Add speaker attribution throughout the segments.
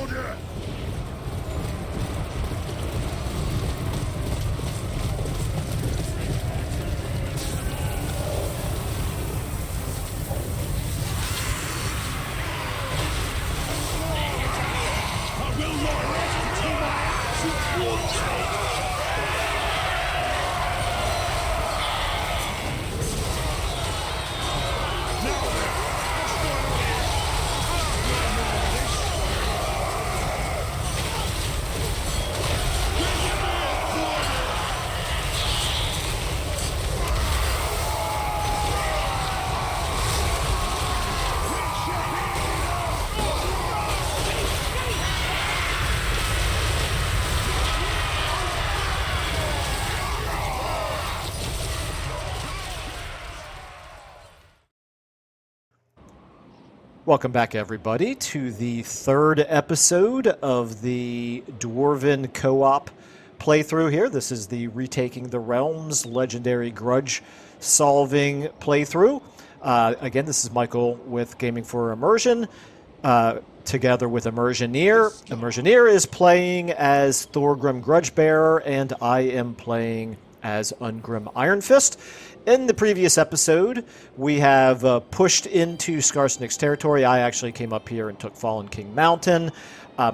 Speaker 1: Baldur!
Speaker 2: Welcome back, everybody, to the third episode of the Dwarven co-op playthrough here. This is the Retaking the Realms legendary grudge-solving playthrough. Again, this is Michael with Gaming for Immersion, together with Immersioneer. Immersioneer is playing as Thorgrim Grudgebearer, and I am playing as Ungrim Iron Fist. In the previous episode, we have pushed into Skarsnik's territory. I actually came up here and took Fallen King Mountain,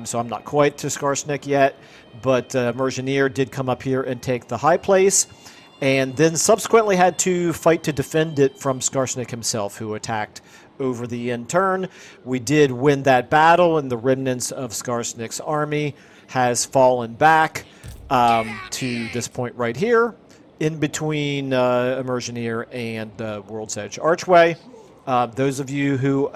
Speaker 2: so I'm not quite to Skarsnik yet, but Immersioneer did come up here and take the high place, and then subsequently had to fight to defend it from Skarsnik himself, who attacked over the end turn. We did win that battle, and the remnants of Skarsnik's army has fallen back to this point right here, in between Immersioneer and World's Edge Archway. Those of you who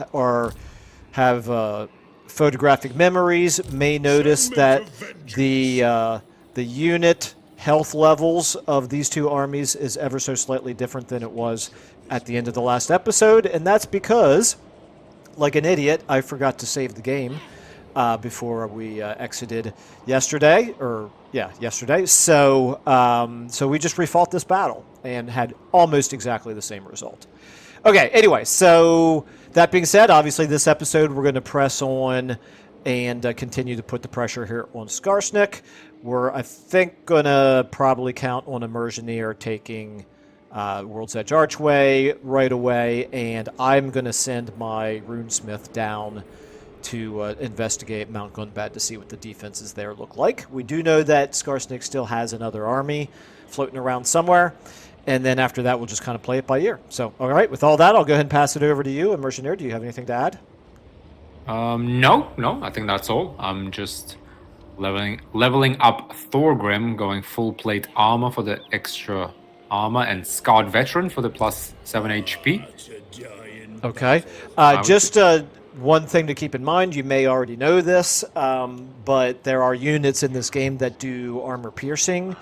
Speaker 2: have photographic memories may notice that the unit health levels of these two armies is ever so slightly different than it was at the end of the last episode, and that's because, like an idiot, I forgot to save the game before we exited yesterday, yesterday. So we just refought this battle and had almost exactly the same result. Okay, anyway, so that being said, obviously this episode we're going to press on and continue to put the pressure here on Skarsnik. We're, I think, going to probably count on Immersioneer taking World's Edge Archway right away, and I'm going to send my Runesmith down to investigate Mount Gunbad to see what the defenses there look like. We do know that Skarsnik still has another army floating around somewhere, and then after that we'll just kind of play it by ear. So, all right, with all that, I'll go ahead and pass it over to you. Immersioneer, do you have anything to add?
Speaker 3: No, I think that's all. I'm just leveling up Thorgrim, going full plate armor for the extra armor, and Scarred Veteran for the plus 7 HP.
Speaker 2: Okay. One thing to keep in mind, you may already know this, but there are units in this game that do armor piercing,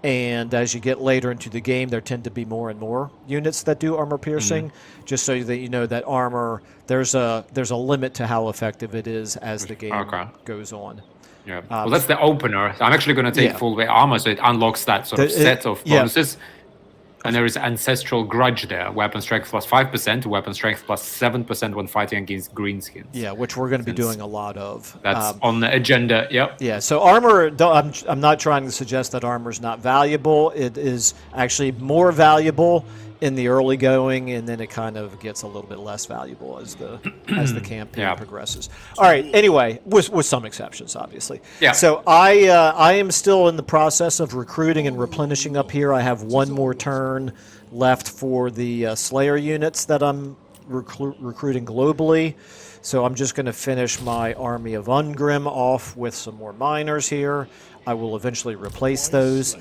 Speaker 2: and as you get later into the game, there tend to be more and more units that do armor piercing, just so that you know that armor, there's a limit to how effective it is as the game goes on.
Speaker 3: Yeah, well, that's the opener. I'm actually going to take full weight armor, so it unlocks that sort of set of bonuses. And there is Ancestral Grudge there. Weapon strength plus 5% to weapon strength plus 7% when fighting against greenskins.
Speaker 2: Yeah, which we're going to be doing a lot of.
Speaker 3: That's on the agenda, yep.
Speaker 2: Yeah, so armor, I'm not trying to suggest that armor is not valuable. It is actually more valuable in the early going, and then it kind of gets a little bit less valuable as the campaign progresses. All right, anyway, with some exceptions, obviously.
Speaker 3: Yeah.
Speaker 2: So I am still in the process of recruiting and replenishing up here. I have one more turn left for the Slayer units that I'm recruiting globally. So I'm just going to finish my army of Ungrim off with some more miners here. I will eventually replace those.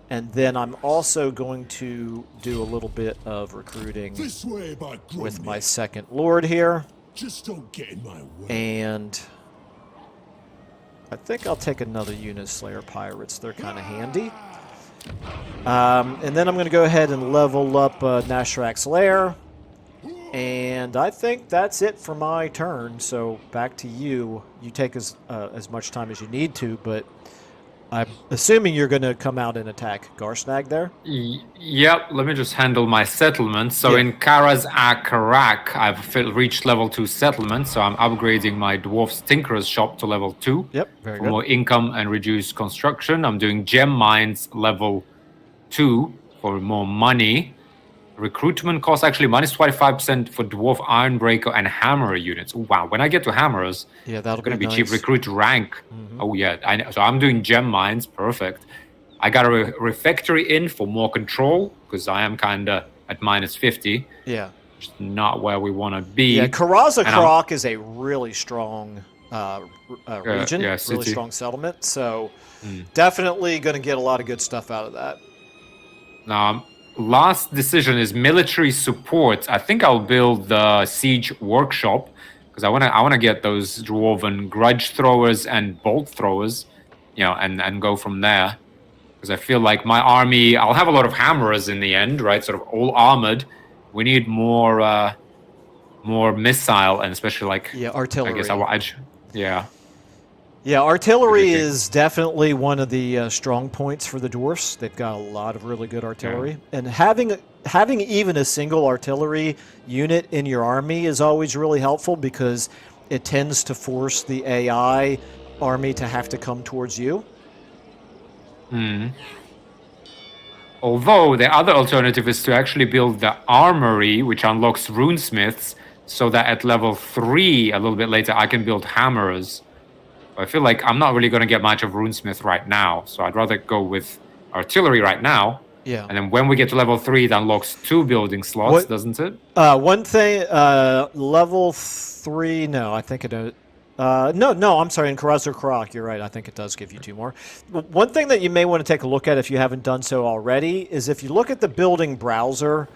Speaker 2: And then I'm also going to do a little bit of recruiting with my second lord here.
Speaker 1: Just don't get in my way.
Speaker 2: And I think I'll take another unit of Slayer Pirates. They're kind of handy. And then I'm going to go ahead and level up Nashrak's Lair. And I think that's it for my turn. So back to you. You take as much time as you need to, but I'm assuming you're going to come out and attack Garsnag there.
Speaker 3: Yep, let me just handle my settlement. So
Speaker 2: Yeah.
Speaker 3: in Karaz Akarak, I've reached level 2 settlement, so I'm upgrading my Dwarf's Tinkerer's shop to level 2
Speaker 2: Yep, very
Speaker 3: for
Speaker 2: good.
Speaker 3: more income and reduced construction. I'm doing Gem Mines level 2 for more money. Recruitment cost actually minus 25% for Dwarf Ironbreaker and Hammerer units. Ooh, wow, when I get to Hammerers,
Speaker 2: Yeah, that'll
Speaker 3: it's going to be cheap.
Speaker 2: nice.
Speaker 3: Recruit rank. Oh, yeah. So I'm doing Gem Mines. Perfect. I got a refectory in for more control because I am kind of at minus 50.
Speaker 2: Yeah.
Speaker 3: Which is not where we want to be.
Speaker 2: Yeah, Karaza Krok is a really strong region,
Speaker 3: yeah,
Speaker 2: really
Speaker 3: city.
Speaker 2: strong settlement. So definitely going to get a lot of good stuff out of that.
Speaker 3: Last decision is military support. I think I'll build the siege workshop because I want to get those dwarven grudge throwers and bolt throwers, and go from there. Because I feel like my army, I'll have a lot of hammerers in the end, right? Sort of all armored. We need more missile and especially
Speaker 2: artillery.
Speaker 3: Yeah.
Speaker 2: Yeah, artillery is definitely one of the strong points for the dwarfs. They've got a lot of really good artillery, and having even a single artillery unit in your army is always really helpful because it tends to force the AI army to have to come towards you.
Speaker 3: Although the other alternative is to actually build the armory, which unlocks runesmiths, so that at level 3, a little bit later, I can build hammerers. I feel like I'm not really going to get much of runesmith right now, so I'd rather go with artillery right now.
Speaker 2: Yeah.
Speaker 3: And then when we get to level 3, it unlocks 2 building slots, doesn't it?
Speaker 2: One thing, level 3, no, I think it... no, I'm sorry, in Karaza Krok, you're right, I think it does give you 2 more. One thing that you may want to take a look at if you haven't done so already is if you look at the building browser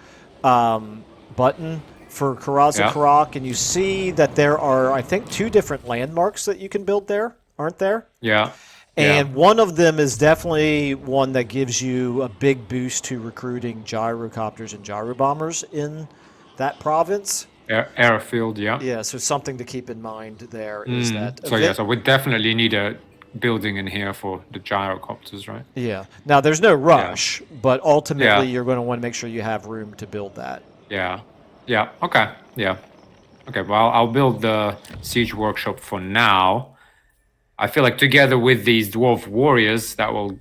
Speaker 2: button for Karaza Krok, and you see that there are, I think, 2 different landmarks that you can build there, aren't there?
Speaker 3: Yeah.
Speaker 2: And one of them is definitely one that gives you a big boost to recruiting gyrocopters and gyrobombers in that province.
Speaker 3: Airfield, yeah.
Speaker 2: Yeah, so something to keep in mind there is that...
Speaker 3: So we definitely need a building in here for the gyrocopters, right?
Speaker 2: Yeah. Now, there's no rush, but ultimately you're going to want to make sure you have room to build that.
Speaker 3: Yeah. Yeah, okay. Yeah. Okay, well, I'll build the siege workshop for now. I feel like together with these dwarf warriors, that will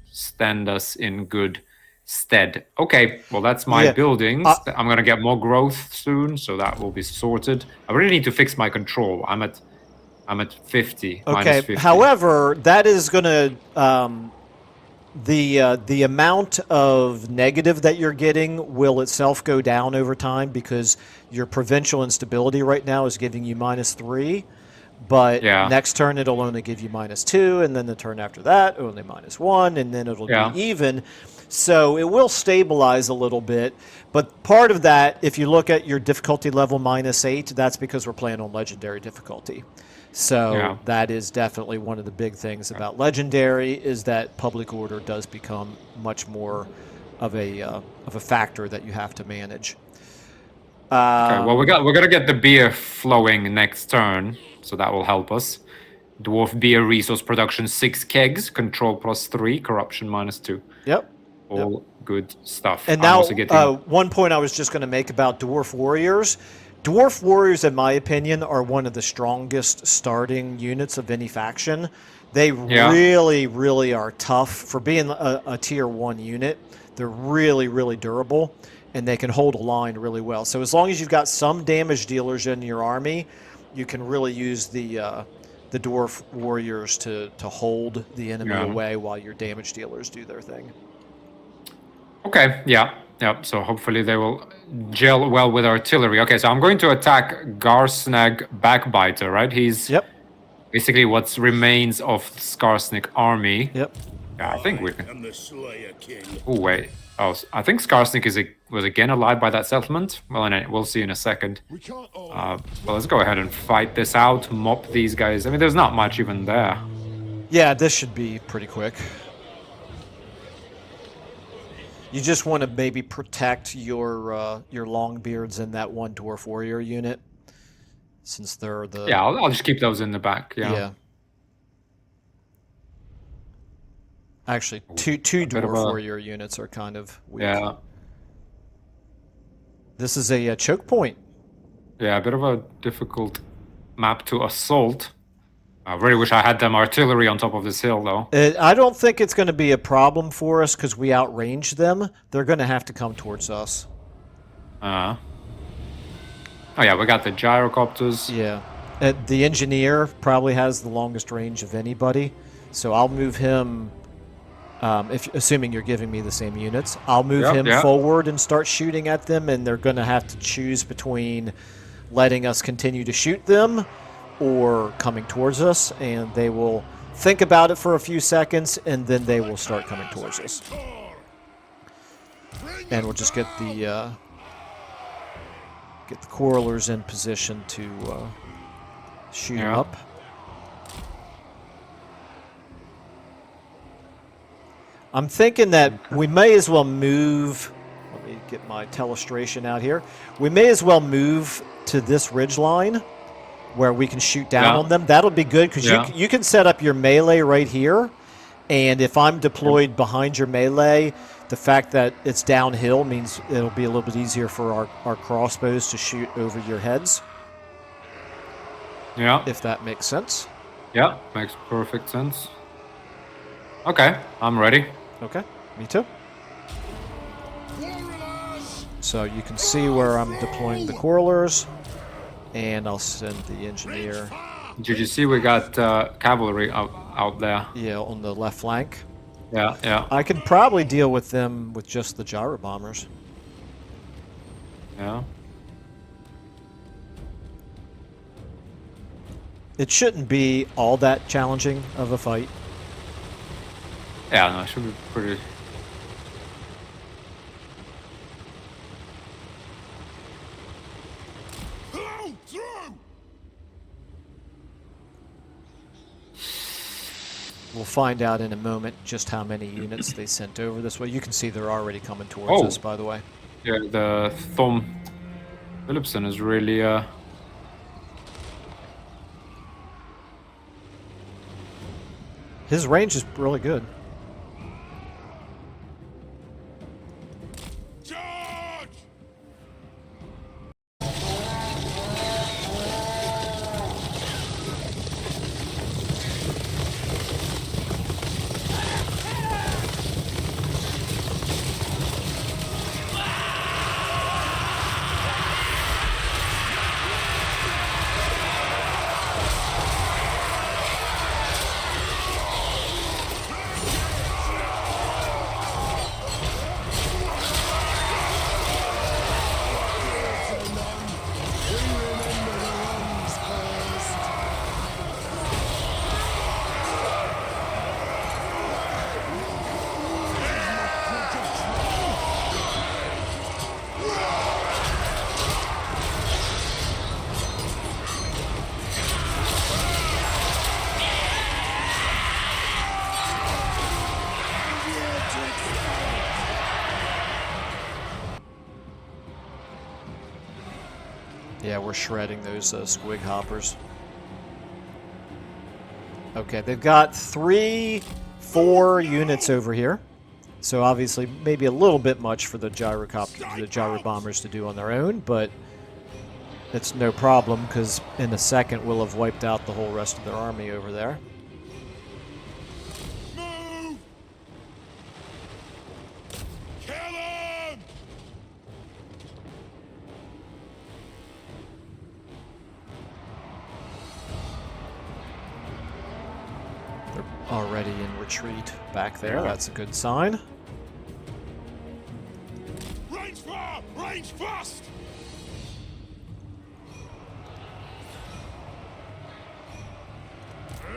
Speaker 3: stand us in good stead. Okay, well, that's my buildings. I'm going to get more growth soon, so that will be sorted. I really need to fix my control. I'm at 50.
Speaker 2: Okay,
Speaker 3: minus 50.
Speaker 2: However, that is going to... The amount of negative that you're getting will itself go down over time because your provincial instability right now is giving you -3, but next turn it'll only give you -2, and then the turn after that only -1, and then it'll be even. So it will stabilize a little bit, but part of that, if you look at your difficulty level -8, that's because we're playing on legendary difficulty. So that is definitely one of the big things about Legendary is that public order does become much more of a factor that you have to manage.
Speaker 3: Okay, well, we're gonna get the beer flowing next turn, so that will help us. Dwarf beer resource production 6 kegs, control +3, corruption -2.
Speaker 2: Yep.
Speaker 3: All good stuff.
Speaker 2: And now, one point I was just going to make about Dwarf Warriors. Dwarf Warriors, in my opinion, are one of the strongest starting units of any faction. They really, really are tough. For being a tier 1 unit, they're really, really durable, and they can hold a line really well. So as long as you've got some damage dealers in your army, you can really use the Dwarf Warriors to hold the enemy away while your damage dealers do their thing.
Speaker 3: Okay, yeah. So hopefully they will gel well with artillery. Okay, so I'm going to attack Garsnag Backbiter, right? He's basically what remains of Skarsnik army.
Speaker 2: Yep.
Speaker 3: Yeah, I think we can. Oh, wait. Oh, I think Skarsnik was again alive by that settlement. Well, we'll see in a second. Well, let's go ahead and fight this out, mop these guys. I mean, there's not much even there.
Speaker 2: Yeah, this should be pretty quick. You just want to maybe protect your Longbeards in that one Dwarf Warrior unit, since they're the...
Speaker 3: Yeah, I'll just keep those in the back, yeah.
Speaker 2: Actually, two
Speaker 3: bit of
Speaker 2: dwarf
Speaker 3: a-
Speaker 2: warrior units are kind of weak.
Speaker 3: Yeah.
Speaker 2: This is a choke point.
Speaker 3: Yeah, a bit of a difficult map to assault. I really wish I had them artillery on top of this hill, though.
Speaker 2: I don't think it's going to be a problem for us because we outrange them. They're going to have to come towards us.
Speaker 3: Oh yeah, we got the gyrocopters.
Speaker 2: Yeah. The engineer probably has the longest range of anybody, so I'll move him. Assuming you're giving me the same units, I'll move him forward and start shooting at them, and they're going to have to choose between letting us continue to shoot them or coming towards us, and they will think about it for a few seconds, and then they will start coming towards us. And we'll just get the correlers in position to shoot up. I'm thinking that we may as well move. Let me get my telestration out here. We may as well move to this ridge line where we can shoot down on them. That'll be good because you can set up your melee right here. And if I'm deployed behind your melee, the fact that it's downhill means it'll be a little bit easier for our crossbows to shoot over your heads.
Speaker 3: Yeah.
Speaker 2: If that makes sense.
Speaker 3: Yeah, makes perfect sense. Okay, I'm ready.
Speaker 2: Okay, me too. So you can see where I'm deploying the correlers, and I'll send the engineer.
Speaker 3: Did you see we got cavalry out there?
Speaker 2: Yeah, on the left flank.
Speaker 3: Yeah.
Speaker 2: I can probably deal with them with just the gyro bombers.
Speaker 3: Yeah.
Speaker 2: It shouldn't be all that challenging of a fight.
Speaker 3: Yeah, no, it should be pretty.
Speaker 2: We'll find out in a moment just how many units they sent over this way. You can see they're already coming towards us, by the way.
Speaker 3: Yeah, the Thom Philipson is really
Speaker 2: His range is really good. Yeah, we're shredding those squig hoppers. Okay, they've got 4 units over here. So obviously maybe a little bit much for the gyro bombers to do on their own, but it's no problem because in a second we'll have wiped out the whole rest of their army over there. Already in retreat back there. That's a good sign.
Speaker 1: Range far! Range fast!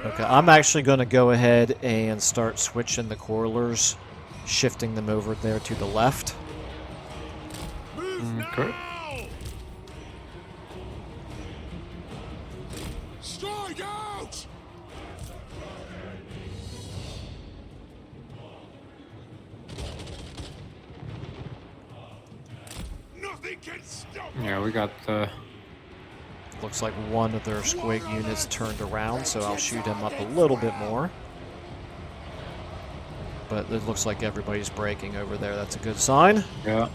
Speaker 2: Okay, I'm actually going to go ahead and start switching the correlers, shifting them over there to the left.
Speaker 3: Okay.
Speaker 1: Strike out! Nothing can stop.
Speaker 3: Yeah, we got the.
Speaker 2: Looks like one of their squig units turned around, so I'll shoot him up a little bit more. But it looks like everybody's breaking over there. That's a good sign.
Speaker 3: Yeah.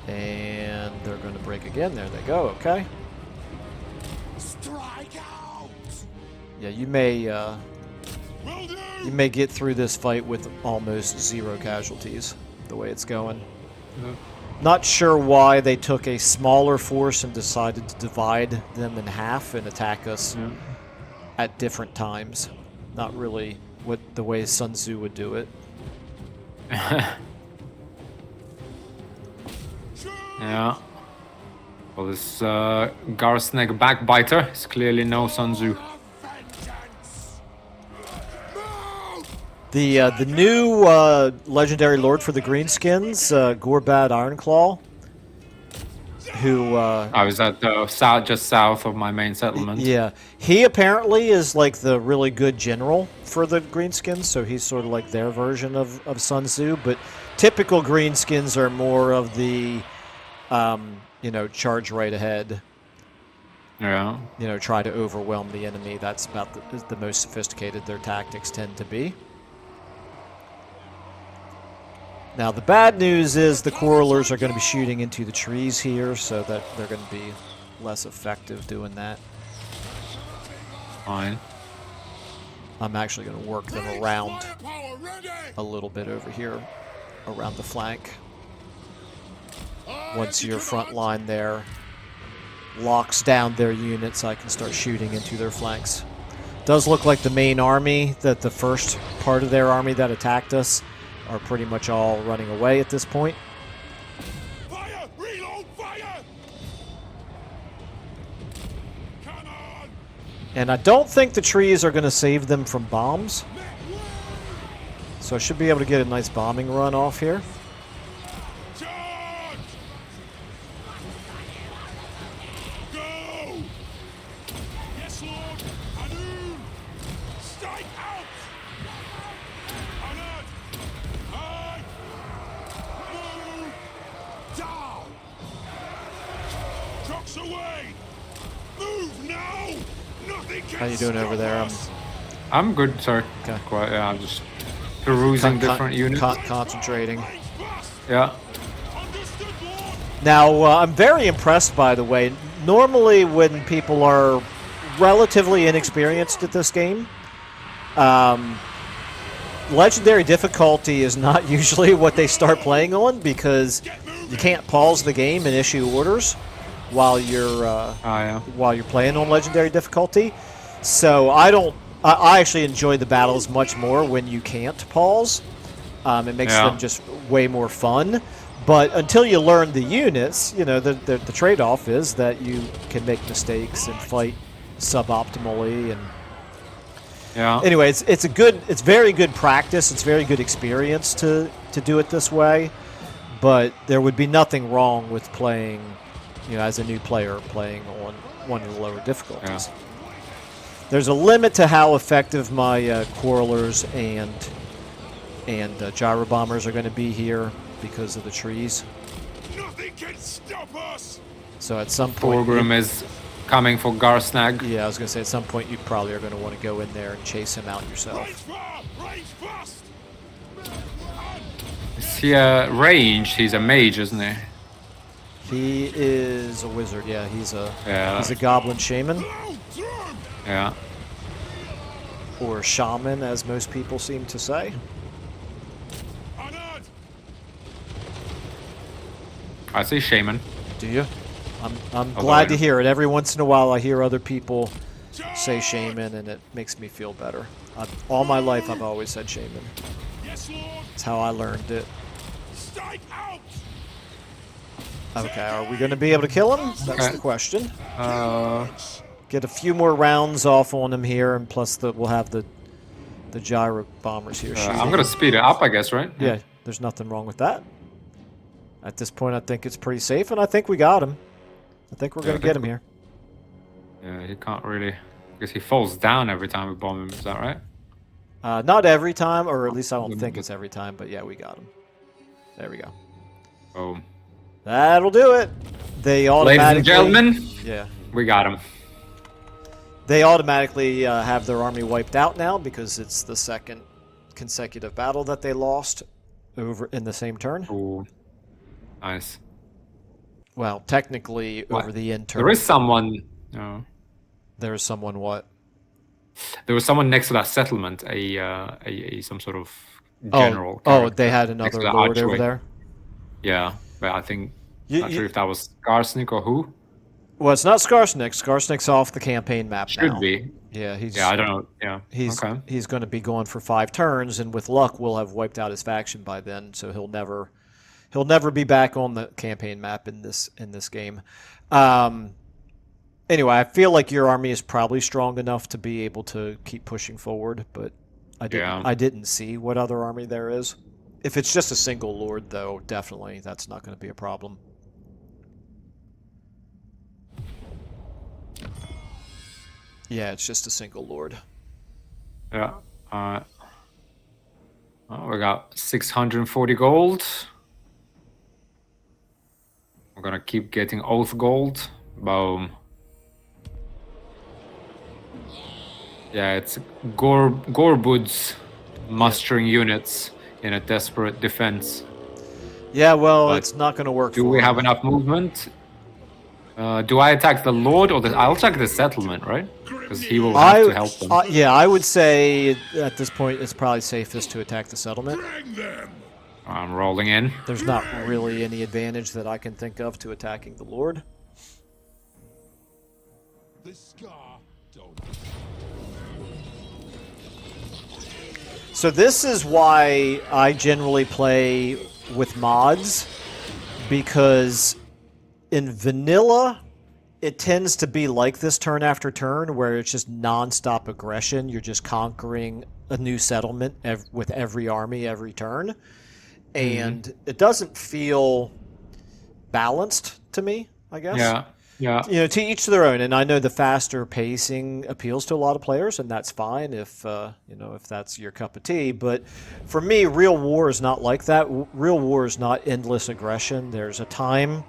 Speaker 2: And they're going to break again. There they go. Okay.
Speaker 1: Strike out!
Speaker 2: Yeah, you may
Speaker 1: Will do!
Speaker 2: you may get through this fight with almost 0 casualties, the way it's going.
Speaker 3: Yeah.
Speaker 2: Not sure why they took a smaller force and decided to divide them in half and attack us at different times. Not really what the way Sun Tzu would do it.
Speaker 3: Yeah. Well, this Skarsnik backbiter is clearly no Sun Tzu.
Speaker 1: Vengeance!
Speaker 2: The new legendary lord for the Greenskins, Gunbad Ironclaw, who
Speaker 3: I was at the south, just south of my main settlement.
Speaker 2: yeah, he apparently is like the really good general for the Greenskins, so he's sort of like their version of Sun Tzu. But typical Greenskins are more of the you know, charge right ahead.
Speaker 3: Yeah.
Speaker 2: You know, try to overwhelm the enemy. That's about the most sophisticated their tactics tend to be. Now, the bad news is the Quarrelers are going to be shooting into the trees here, so that they're going to be less effective doing that.
Speaker 3: Fine.
Speaker 2: I'm actually going to work them around
Speaker 1: Firepower ready!
Speaker 2: a little bit over here, around the flank. Once your front line there locks down their units, I can start shooting into their flanks. Does look like the main army, that the first part of their army that attacked us, are pretty much all running away at this point.
Speaker 1: Fire! Reload! Fire! Come on!
Speaker 2: And I don't think the trees are going to save them from bombs. So I should be able to get a nice bombing run off here.
Speaker 1: Charge! Go! Yes, Lord! Anu! Strike out! Alert! Aye! Move! Down! Trucks away! Move now! Nothing can
Speaker 2: How you doing over
Speaker 1: stop
Speaker 2: there?
Speaker 1: us.
Speaker 3: I'm good, sir.
Speaker 2: Okay.
Speaker 3: Quite, yeah, I'm just perusing different units.
Speaker 2: Concentrating.
Speaker 1: Range fast!
Speaker 3: Yeah.
Speaker 1: Understood, Lord!
Speaker 2: Now, I'm very impressed, by the way. Normally, when people are relatively inexperienced at this game, legendary difficulty is not usually what they start playing on, because you can't pause the game and issue orders while you're
Speaker 3: Yeah.
Speaker 2: while you're playing on legendary difficulty. So I actually enjoy the battles much more when you can't pause. It makes
Speaker 3: Yeah.
Speaker 2: them just way more fun. But until you learn the units, you know, the trade-off is that you can make mistakes and fight suboptimally. And
Speaker 3: Yeah.
Speaker 2: anyway, it's very good practice. It's very good experience to do it this way. But there would be nothing wrong with playing, you know, as a new player, playing on one of the lower difficulties.
Speaker 3: Yeah.
Speaker 2: There's a limit to how effective my Quarrelers and gyro bombers are going to be here because of the trees.
Speaker 1: Nothing can stop us!
Speaker 2: So at some point,
Speaker 3: Thorgrim is coming for Garsnag.
Speaker 2: yeah, I was going to say at some point you probably are going to want to go in there and chase him out
Speaker 1: Range
Speaker 2: yourself.
Speaker 1: far! Range fast!
Speaker 3: Is he a ranged? He's a mage, isn't he?
Speaker 2: He is a wizard. Yeah, he's a
Speaker 3: Yeah.
Speaker 2: goblin shaman,
Speaker 1: Blow through!
Speaker 3: Yeah.
Speaker 2: or shaman, as most people seem to say.
Speaker 1: Alert!
Speaker 3: I say shaman.
Speaker 2: Do you? I'm
Speaker 3: Although
Speaker 2: glad
Speaker 3: I-
Speaker 2: to hear it. Every once in a while, I hear other people say shaman, and it makes me feel better. All my life, I've always said shaman.
Speaker 1: Yes, Lord!
Speaker 2: That's how I learned it.
Speaker 1: Strike out!
Speaker 2: Okay, are we going to be able to kill him? That's
Speaker 3: Okay.
Speaker 2: the question.
Speaker 3: Uh,
Speaker 2: Get a few more rounds off on him here, and plus we'll have the gyro bombers here shooting.
Speaker 3: I'm gonna speed it up, I guess, right?
Speaker 2: Yeah, there's nothing wrong with that. At this point, I think it's pretty safe, and I think we got him. I think we're
Speaker 3: Yeah,
Speaker 2: going to
Speaker 3: I
Speaker 2: get
Speaker 3: think
Speaker 2: him here.
Speaker 3: Yeah, he can't really. Because he falls down every time we bomb him. Is that right?
Speaker 2: Not every time, or at least I don't think it's every time, but yeah, we got him. There we go.
Speaker 3: Oh,
Speaker 2: That'll do it. They
Speaker 3: ladies
Speaker 2: automatically...
Speaker 3: and gentlemen,
Speaker 2: Yeah.
Speaker 3: we got him.
Speaker 2: They automatically have their army wiped out now because it's the second consecutive battle that they lost over in the same turn.
Speaker 3: Ooh, nice.
Speaker 2: Well, technically over the end turn.
Speaker 3: There is someone. No.
Speaker 2: There's someone what?
Speaker 3: There was someone next to that settlement. Some sort of general.
Speaker 2: Oh, they had
Speaker 3: next
Speaker 2: another
Speaker 3: to the
Speaker 2: lord over
Speaker 3: archway.
Speaker 2: there.
Speaker 3: Yeah, but I think not sure if that was Skarsnik or who.
Speaker 2: Well, it's not Skarsnik. Skarsnik's off the campaign map now.
Speaker 3: Should be.
Speaker 2: Yeah,
Speaker 3: I don't know. Yeah,
Speaker 2: he's going to be going for 5 turns, and with luck, we'll have wiped out his faction by then. So he'll never be back on the campaign map in this game. Anyway, I feel like your army is probably strong enough to be able to keep pushing forward, but I didn't see what other army there is. If it's just a single lord, though, definitely that's not going to be a problem. Yeah, it's just a single lord.
Speaker 3: Yeah. We got 640 gold. We're gonna keep getting oath gold. Boom. Yeah, it's Gorbud's mustering units in a desperate defense.
Speaker 2: Yeah, well,
Speaker 3: But
Speaker 2: it's not going to work.
Speaker 3: Do we have enough movement? Do I attack the Lord or I'll attack the settlement, right? Because he will have to help them.
Speaker 2: Yeah, I would say at this point it's probably safest to attack the settlement.
Speaker 3: I'm rolling in.
Speaker 2: There's not really any advantage that I can think of to attacking the Lord. So this is why I generally play with mods, because in vanilla, it tends to be like this turn after turn, where it's just non-stop aggression. You're just conquering a new settlement with every army every turn. And it doesn't feel balanced to me, I guess.
Speaker 3: Yeah.
Speaker 2: To each their own. And I know the faster pacing appeals to a lot of players, and that's fine if that's your cup of tea. But for me, real war is not like that. Real war is not endless aggression. There's a time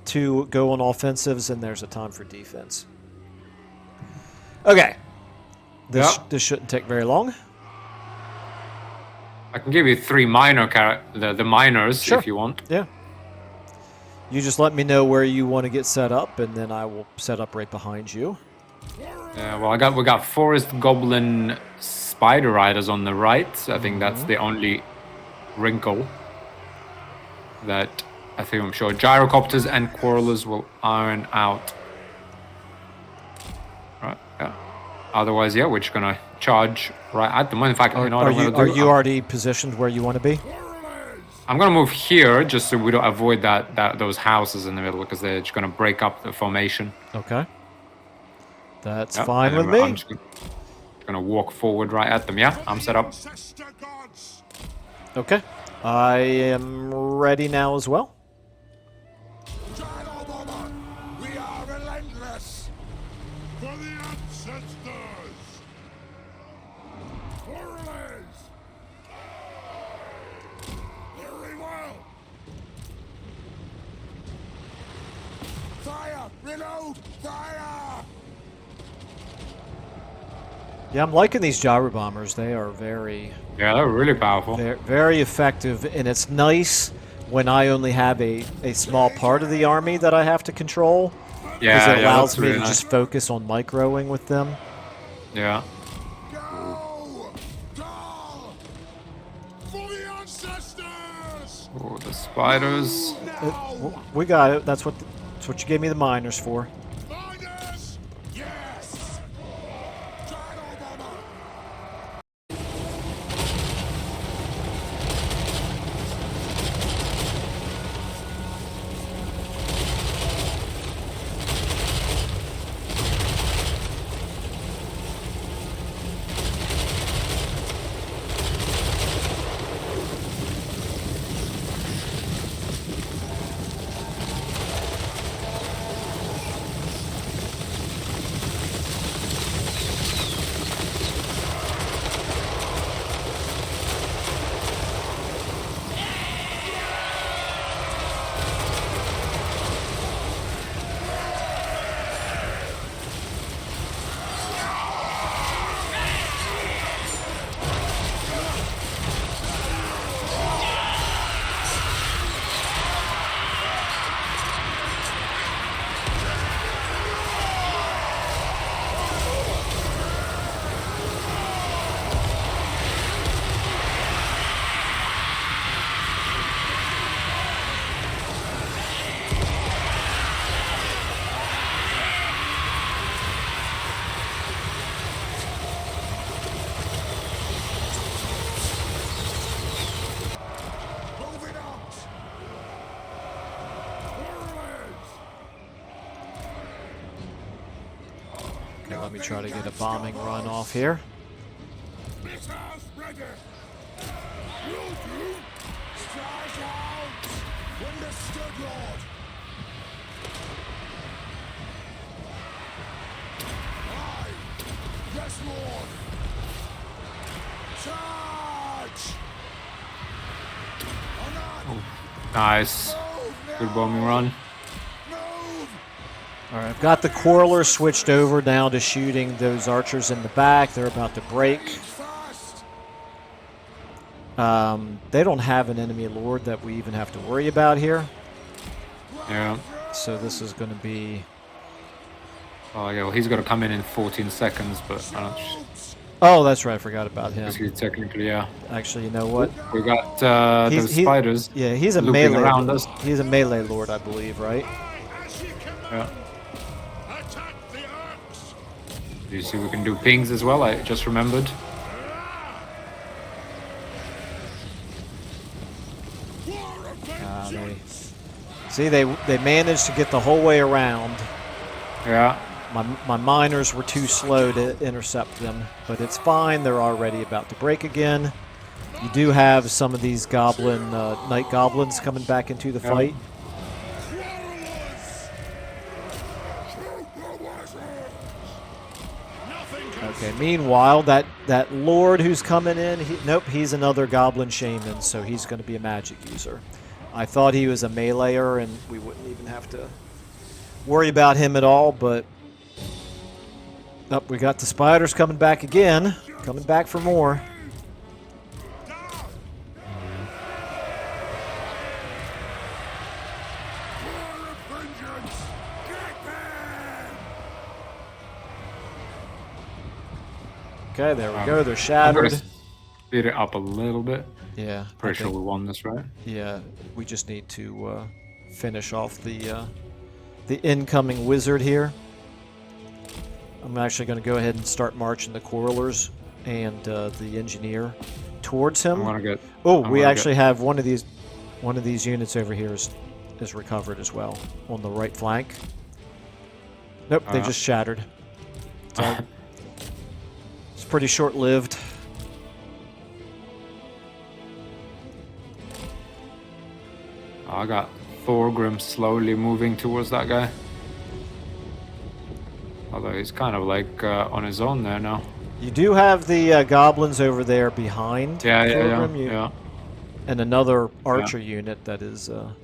Speaker 2: to go on offensives, and there's a time for defense. Okay. This shouldn't take very long.
Speaker 3: I can give you 3 minor the minors
Speaker 2: Sure.
Speaker 3: if you want.
Speaker 2: Yeah. You just let me know where you want to get set up, and then I will set up right behind you.
Speaker 3: Yeah, well, we got Forest Goblin Spider Riders on the right. I think that's the only wrinkle that I'm sure Gyrocopters and Quarrelers will iron out. Right, yeah. Otherwise, yeah, we're just gonna charge right at them. In fact,
Speaker 2: Are you already positioned where you want to be?
Speaker 3: I'm gonna move here just so we don't avoid those houses in the middle, because they're just gonna break up the formation.
Speaker 2: Okay. That's fine with me.
Speaker 3: I'm just gonna walk forward right at them. Yeah, I'm set up.
Speaker 2: Okay. I am ready now as well.
Speaker 1: We are relentless for the ancestors. Warriors. Very well. Fire! Reload! Fire!
Speaker 2: Yeah, I'm liking these gyro bombers. They are very...
Speaker 3: Yeah, they're really powerful.
Speaker 2: They're very effective, and it's nice when I only have a small part of the army that I have to control.
Speaker 3: Yeah,
Speaker 2: because it allows
Speaker 3: that's
Speaker 2: me
Speaker 3: really
Speaker 2: to just focus on microing with them.
Speaker 3: Yeah.
Speaker 1: Go! Go! For the ancestors!
Speaker 3: Oh, the spiders.
Speaker 2: We got it. That's what you gave me the miners for.
Speaker 1: Miners! Yes! Gyro bomber!
Speaker 2: Okay, let me try to get a bombing run off here.
Speaker 1: Missiles ready. Will do. Strike out. Understood, Lord. Aye. Yes, Lord. Charge. On.
Speaker 3: Nice. Good bombing run.
Speaker 1: Move.
Speaker 2: All right, I've got the Quarreler switched over now to shooting those archers in the back. They're about to break.
Speaker 1: Fast.
Speaker 2: They don't have an enemy lord that we even have to worry about here.
Speaker 3: Yeah.
Speaker 2: So this is going to be...
Speaker 3: Oh yeah, well, he's got to come in 14 seconds, but I don't.
Speaker 2: Oh, that's right. I forgot about him.
Speaker 3: Because he's technically, yeah.
Speaker 2: Actually, you know what?
Speaker 3: We got those spiders.
Speaker 2: Yeah, he's a
Speaker 3: looping
Speaker 2: melee.
Speaker 3: around us.
Speaker 2: He's a melee lord, I believe, right?
Speaker 1: As you command.
Speaker 3: Yeah.
Speaker 1: Attack the axe.
Speaker 3: Do you see we can do pings as well? I just remembered.
Speaker 1: War of vengeance.
Speaker 2: They managed to get the whole way around.
Speaker 3: Yeah.
Speaker 2: My miners were too slow to intercept them, but it's fine. They're already about to break again. You do have some of these night goblins coming back into the fight. Okay. Meanwhile, that lord who's coming in, he's another goblin shaman, so he's going to be a magic user. I thought he was a meleeer, and we wouldn't even have to worry about him at all, but we got the spiders coming back again, coming back for more. Okay, there we go. They're
Speaker 3: I'm
Speaker 2: shattered.
Speaker 3: gonna speed it up a little bit.
Speaker 2: Yeah,
Speaker 3: Pretty sure we won this, right?
Speaker 2: Yeah, we just need to finish off the incoming wizard here. I'm actually going to go ahead and start marching the Quarrelers and the engineer towards him. We actually have one of these units over here is recovered as well on the right flank. Nope, they just shattered. So it's pretty short-lived.
Speaker 3: I got Thorgrim slowly moving towards that guy. Although he's kind of like on his own there now.
Speaker 2: You do have the goblins over there behind. Thorgrim,
Speaker 3: Yeah.
Speaker 2: And another archer unit that is... I'll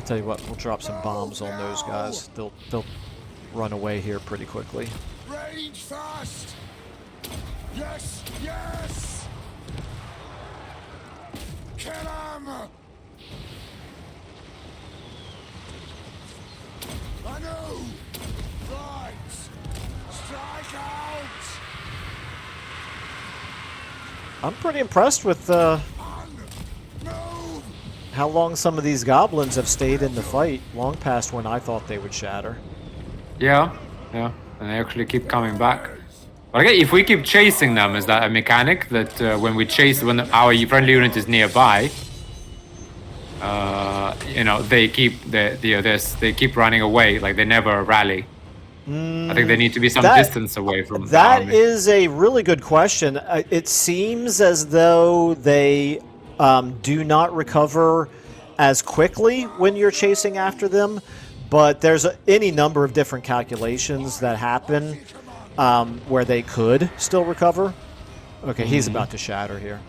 Speaker 2: tell you what, we'll drop some bombs on those guys. They'll run away here pretty quickly.
Speaker 1: Range fast. Yes, yes. Kill him. I know. Right. Strike out.
Speaker 2: I'm pretty impressed with
Speaker 1: Move.
Speaker 2: how long some of these goblins have stayed in the fight, long past when I thought they would shatter.
Speaker 3: Yeah, and they actually keep coming back. But again, if we keep chasing them, is that a mechanic that when our friendly unit is nearby, they keep running away, like they never rally. I think they need to be some distance away from
Speaker 2: that.
Speaker 3: The army.
Speaker 2: Is a really good question. It seems as though they do not recover as quickly when you're chasing after them, but there's any number of different calculations that happen where they could still recover. Okay, he's about to shatter here.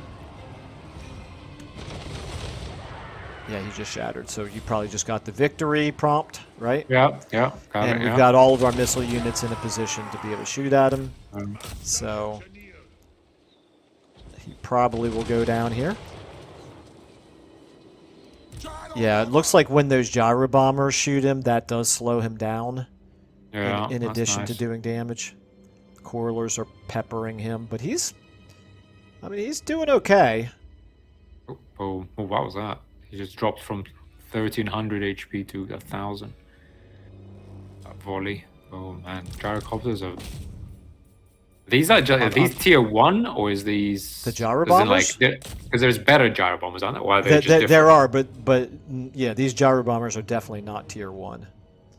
Speaker 2: Yeah, he just shattered. So you probably just got the victory prompt, right?
Speaker 3: Yeah.
Speaker 2: And we've got all of our missile units in a position to be able to shoot at him. So he probably will go down here. Yeah, it looks like when those gyro bombers shoot him, that does slow him down.
Speaker 3: Yeah,
Speaker 2: in addition
Speaker 3: nice.
Speaker 2: to doing damage. Quarrelers are peppering him, but he's doing okay.
Speaker 3: Oh, what was that? He just dropped from 1300 HP to 1000. That volley. Oh man, gyrocopters are. Are these tier 1 or is these
Speaker 2: the gyro bombers?
Speaker 3: Because there's better gyro bombers, aren't there? Or are they just
Speaker 2: there are, but yeah, these gyro bombers are definitely not tier 1.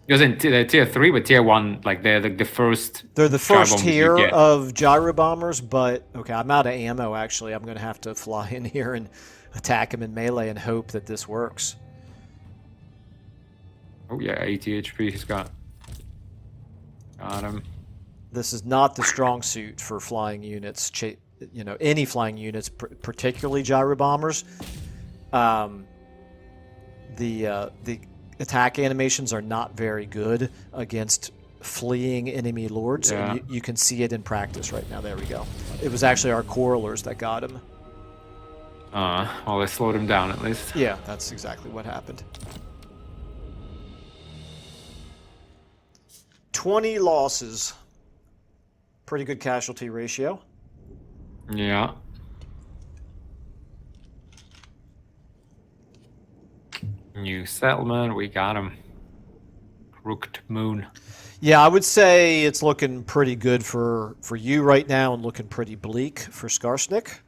Speaker 3: You're in tier 3, but tier 1, like they're the first.
Speaker 2: They're the
Speaker 3: gyro
Speaker 2: first
Speaker 3: bombers you
Speaker 2: tier
Speaker 3: get.
Speaker 2: of gyro bombers, but okay, I'm out of ammo actually. I'm going to have to fly in here and attack him in melee and hope that this works.
Speaker 3: Oh yeah, 80 HP he's got. Got him.
Speaker 2: This is not the strong suit for flying units, any flying units, particularly gyro bombers. The attack animations are not very good against fleeing enemy lords.
Speaker 3: Yeah.
Speaker 2: And you can see it in practice right now. There we go. It was actually our quarrelers that got him.
Speaker 3: Well, they slowed him down at least.
Speaker 2: Yeah, that's exactly what happened. 20 losses. Pretty good casualty ratio.
Speaker 3: Yeah. New settlement, we got him. Crooked Moon.
Speaker 2: Yeah, I would say it's looking pretty good for you right now and looking pretty bleak for Skarsnik.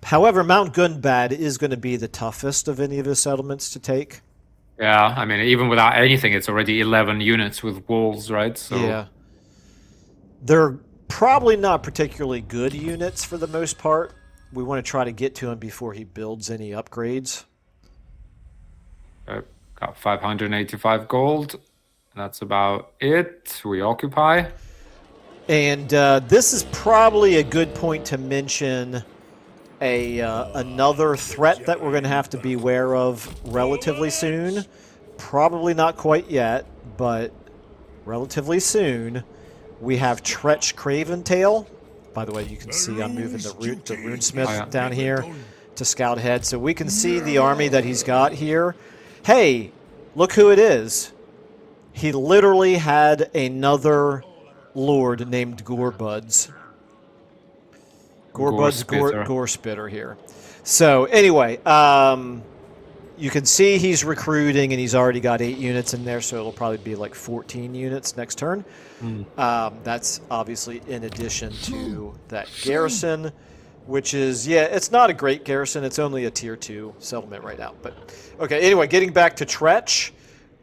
Speaker 2: However, Mount Gunbad is going to be the toughest of any of his settlements to take.
Speaker 3: Yeah, I mean, even without anything, it's already 11 units with walls, right? So
Speaker 2: Yeah. They're probably not particularly good units for the most part. We want to try to get to him before he builds any upgrades.
Speaker 3: Got 585 gold. That's about it. We occupy.
Speaker 2: And this is probably a good point to mention another threat that we're going to have to be aware of relatively soon. Probably not quite yet, but relatively soon. We have Tretch Craventail. By the way, you can see I'm moving the runesmith down here to scout ahead, so we can see the army that he's got here. Hey, look who it is. He literally had another lord named Gorbuds. Gore Spitter here. So anyway, you can see he's recruiting and he's already got 8 units in there, so it'll probably be like 14 units next turn. That's obviously in addition to that garrison, which is, it's not a great garrison. It's only a tier 2 settlement right now. But okay, anyway, getting back to Tretch.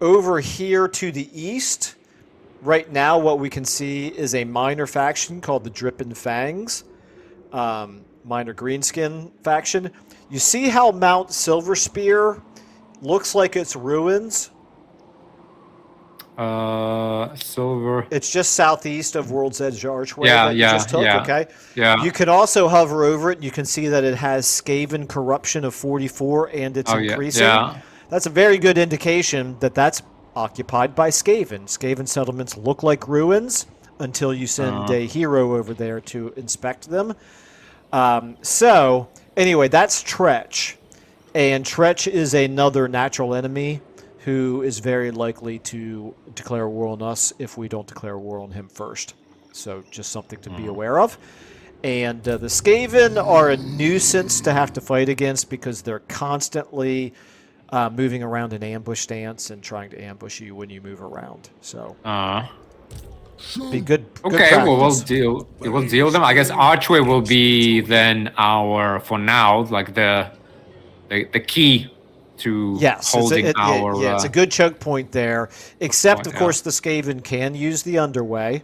Speaker 2: Over here to the east, right now what we can see is a minor faction called the Drippin' Fangs. Minor greenskin faction. You see how Mount Silverspear looks like it's ruins?
Speaker 3: Silver.
Speaker 2: It's just southeast of World's Edge Archway that you just took, okay?
Speaker 3: Yeah.
Speaker 2: You can also hover over it, and you can see that it has Skaven corruption of 44, and it's increasing.
Speaker 3: Yeah.
Speaker 2: That's a very good indication that that's occupied by Skaven. Skaven settlements look like ruins until you send a hero over there to inspect them. So, anyway, that's Tretch. And Tretch is another natural enemy who is very likely to declare war on us if we don't declare war on him first. So, just something to be aware of. And the Skaven are a nuisance to have to fight against because they're constantly moving around in ambush stance and trying to ambush you when you move around. So, be good.
Speaker 3: Okay,
Speaker 2: good
Speaker 3: well,
Speaker 2: practice.
Speaker 3: we'll deal them. I guess Archway will be then our, for now, like the key to holding our.
Speaker 2: It's a good choke point there. Except, of course, the Skaven can use the underway,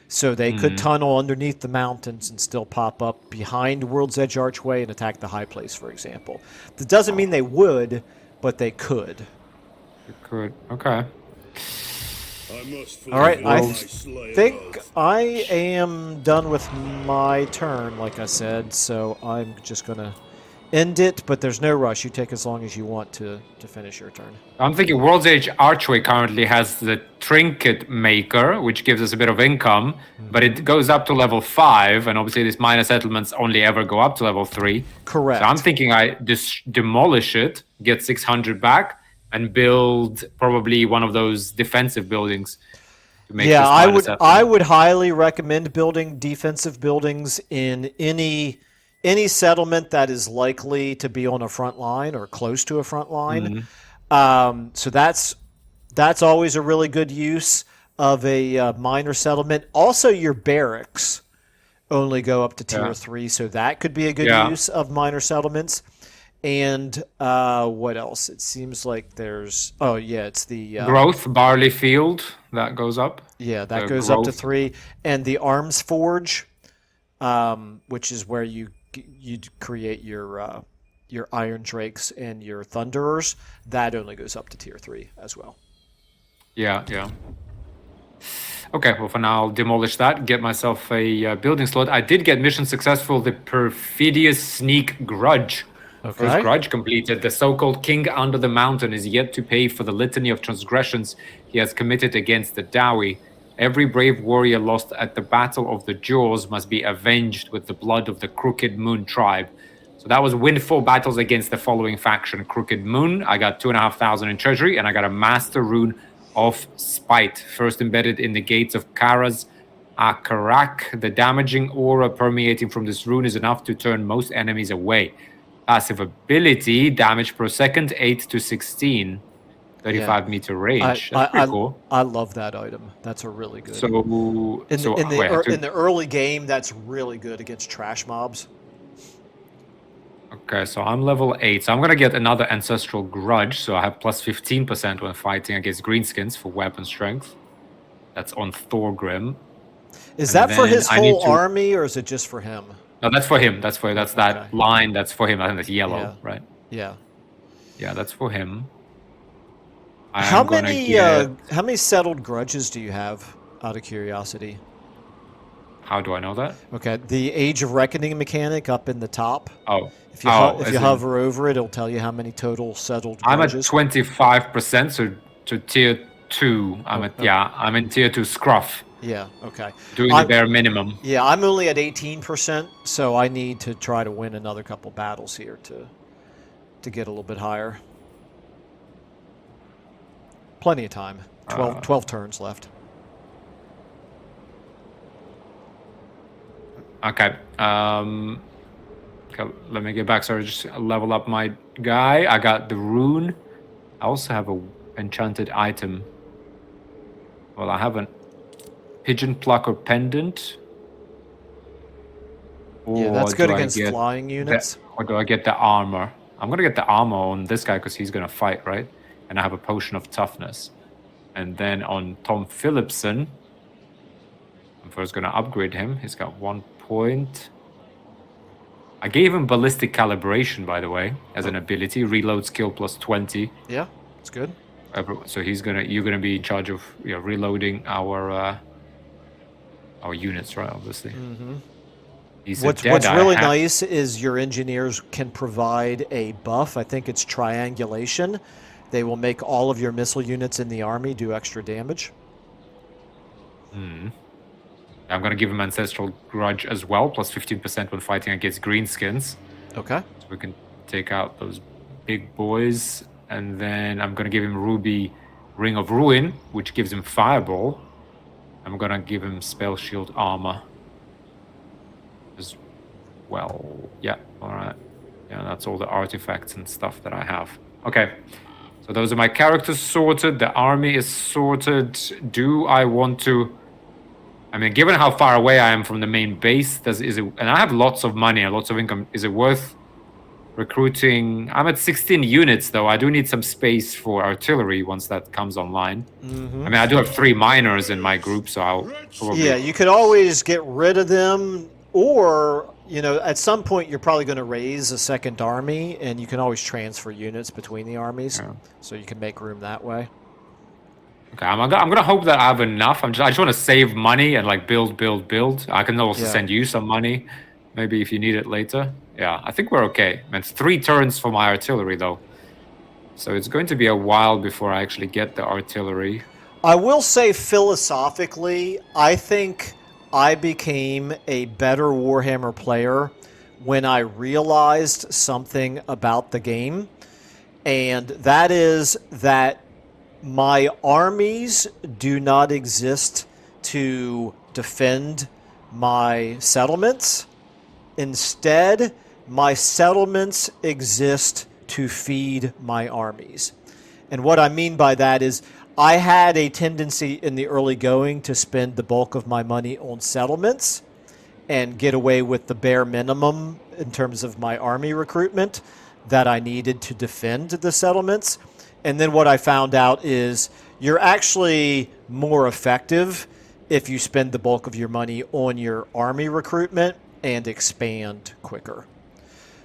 Speaker 2: so they could tunnel underneath the mountains and still pop up behind World's Edge Archway and attack the high place, for example. That doesn't mean they would, but they could.
Speaker 3: They could. Okay.
Speaker 2: All right, I think I am done with my turn, like I said, so I'm just going to end it, but there's no rush. You take as long as you want to finish your turn.
Speaker 3: I'm thinking World's Edge Archway currently has the Trinket Maker, which gives us a bit of income, but it goes up to level 5, and obviously these minor settlements only ever go up to level 3.
Speaker 2: Correct.
Speaker 3: So I'm thinking I demolish it, get 600 back, and build probably one of those defensive buildings to make this minor settlement.
Speaker 2: I would highly recommend building defensive buildings in any settlement that is likely to be on a front line or close to a front line. So that's always a really good use of a minor settlement. Also, your barracks only go up to tier 3, so that could be a good use of minor settlements. And what else? It seems like there's. Oh yeah, it's the
Speaker 3: Growth, barley field, that goes up.
Speaker 2: yeah, that
Speaker 3: The
Speaker 2: goes up to
Speaker 3: growth.
Speaker 2: 3, and the arms forge, which is where you create your iron drakes and your thunderers. That only goes up to tier 3 as well.
Speaker 3: Yeah, yeah. Okay, well, for now, I'll demolish that, get myself a building slot. I did get mission successful, the Perfidious Sneak Grudge. First
Speaker 2: Okay.
Speaker 3: grudge completed. The so-called King Under the Mountain is yet to pay for the litany of transgressions he has committed against the Dowie. Every brave warrior lost at the Battle of the Jaws must be avenged with the blood of the Crooked Moon tribe. So that was win 4 battles against the following faction. Crooked Moon, I got 2,500 in treasury, and I got a Master Rune of Spite, first embedded in the gates of Kara's Akarak. The damaging aura permeating from this rune is enough to turn most enemies away. Passive ability, damage per second, 8 to 16, 35-meter range. That's pretty cool.
Speaker 2: I love that item. That's a really good.
Speaker 3: So,
Speaker 2: in the early game, that's really good against trash mobs.
Speaker 3: Okay, so I'm level 8. So I'm going to get another Ancestral Grudge. So I have plus 15% when fighting against Greenskins for weapon strength. That's on Thorgrim.
Speaker 2: Is that for his whole army, or is it just for him?
Speaker 3: No, that's for him. That's that line. That's for him. I think that's yellow, right?
Speaker 2: Yeah.
Speaker 3: Yeah, that's for him.
Speaker 2: How many settled grudges do you have, out of curiosity?
Speaker 3: How do I know that?
Speaker 2: Okay, the Age of Reckoning mechanic up in the top.
Speaker 3: Oh.
Speaker 2: If you hover over it, it'll tell you how many total settled grudges.
Speaker 3: I'm at 25%, so to tier 2. I'm in tier 2 scruff.
Speaker 2: Yeah, okay.
Speaker 3: Doing the bare minimum.
Speaker 2: Yeah, I'm only at 18%, so I need to try to win another couple battles here to get a little bit higher. Plenty of time. 12 turns left.
Speaker 3: Okay. Let me get back. Sorry, just level up my guy. I got the rune. I also have a enchanted item. Well, I have a pigeon plucker pendant.
Speaker 2: Yeah, that's good against flying units.
Speaker 3: Or do I get the armor? I'm gonna get the armor on this guy because he's gonna fight, right? And I have a potion of toughness. And then on Tom Phillipson, I'm first gonna upgrade him. He's got 1 point. I gave him ballistic calibration, by the way, as an ability. Reload skill plus 20.
Speaker 2: Yeah, it's good.
Speaker 3: So you're gonna be in charge of reloading our units, right? Obviously.
Speaker 2: Mm-hmm.
Speaker 3: What's
Speaker 2: really nice is your engineers can provide a buff. I think it's triangulation. They will make all of your missile units in the army do extra damage.
Speaker 3: I'm going to give him Ancestral Grudge as well, plus 15% when fighting against Greenskins.
Speaker 2: Okay.
Speaker 3: So we can take out those big boys. And then I'm going to give him Ruby Ring of Ruin, which gives him Fireball. I'm going to give him Spell Shield Armor as well. Yeah, all right. Yeah, that's all the artifacts and stuff that I have. Okay. So those are my characters sorted. The army is sorted. Do I want to... I mean, given how far away I am from the main base, and I have lots of money and lots of income, is it worth recruiting? I'm at 16 units, though. I do need some space for artillery once that comes online. Mm-hmm. I mean, I do have 3 miners in my group, so I'll probably...
Speaker 2: Yeah, you could always get rid of them, or... at some point you're probably going to raise a second army, and you can always transfer units between the armies, so you can make room that way.
Speaker 3: Okay, I'm gonna hope that I have enough. I just want to save money and build. I can also send you some money, maybe if you need it later. Yeah, I think we're okay. It's 3 turns for my artillery though, so it's going to be a while before I actually get the artillery.
Speaker 2: I will say philosophically, I think I became a better Warhammer player when I realized something about the game, and that is that my armies do not exist to defend my settlements. Instead, my settlements exist to feed my armies. And what I mean by that is I had a tendency in the early going to spend the bulk of my money on settlements and get away with the bare minimum in terms of my army recruitment. that I needed to defend the settlements. And then what I found out is you're actually more effective if you spend the bulk of your money on your army recruitment and expand quicker.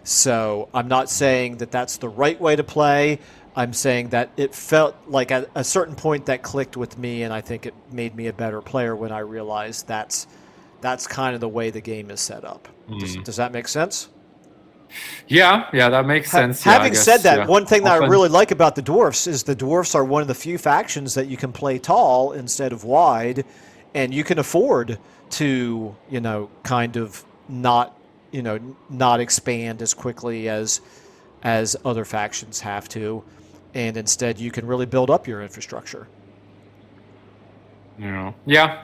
Speaker 2: So I'm not saying that that's the right way to play. I'm saying that it felt like at a certain point that clicked with me, and I think it made me a better player when I realized that's kind of the way the game is set up. Does that make sense?
Speaker 3: Yeah, that makes sense. Yeah,
Speaker 2: Having said that, one thing that I
Speaker 3: Often-
Speaker 2: really like about the dwarfs is the dwarfs are one of the few factions that you can play tall instead of wide, and you can afford to, kind of not expand as quickly as other factions have to, and instead you can really build up your infrastructure.
Speaker 3: Yeah.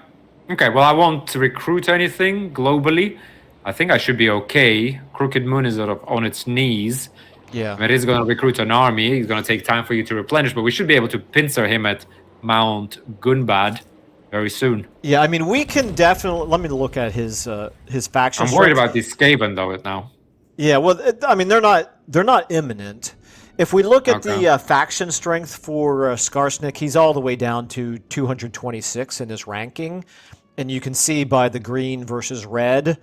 Speaker 3: Okay, well, I won't recruit anything globally. I think I should be okay. Crooked Moon is sort of on its knees.
Speaker 2: Yeah.
Speaker 3: It is going to recruit an army. It's going to take time for you to replenish, but we should be able to pincer him at Mount Gunbad very soon.
Speaker 2: Yeah, I mean, we can definitely... Let me look at his faction.
Speaker 3: I'm worried about these Skaven, though, now.
Speaker 2: Yeah, well, they're not imminent. If we look at the faction strength for Skarsnik, he's all the way down to 226 in his ranking, and you can see by the green versus red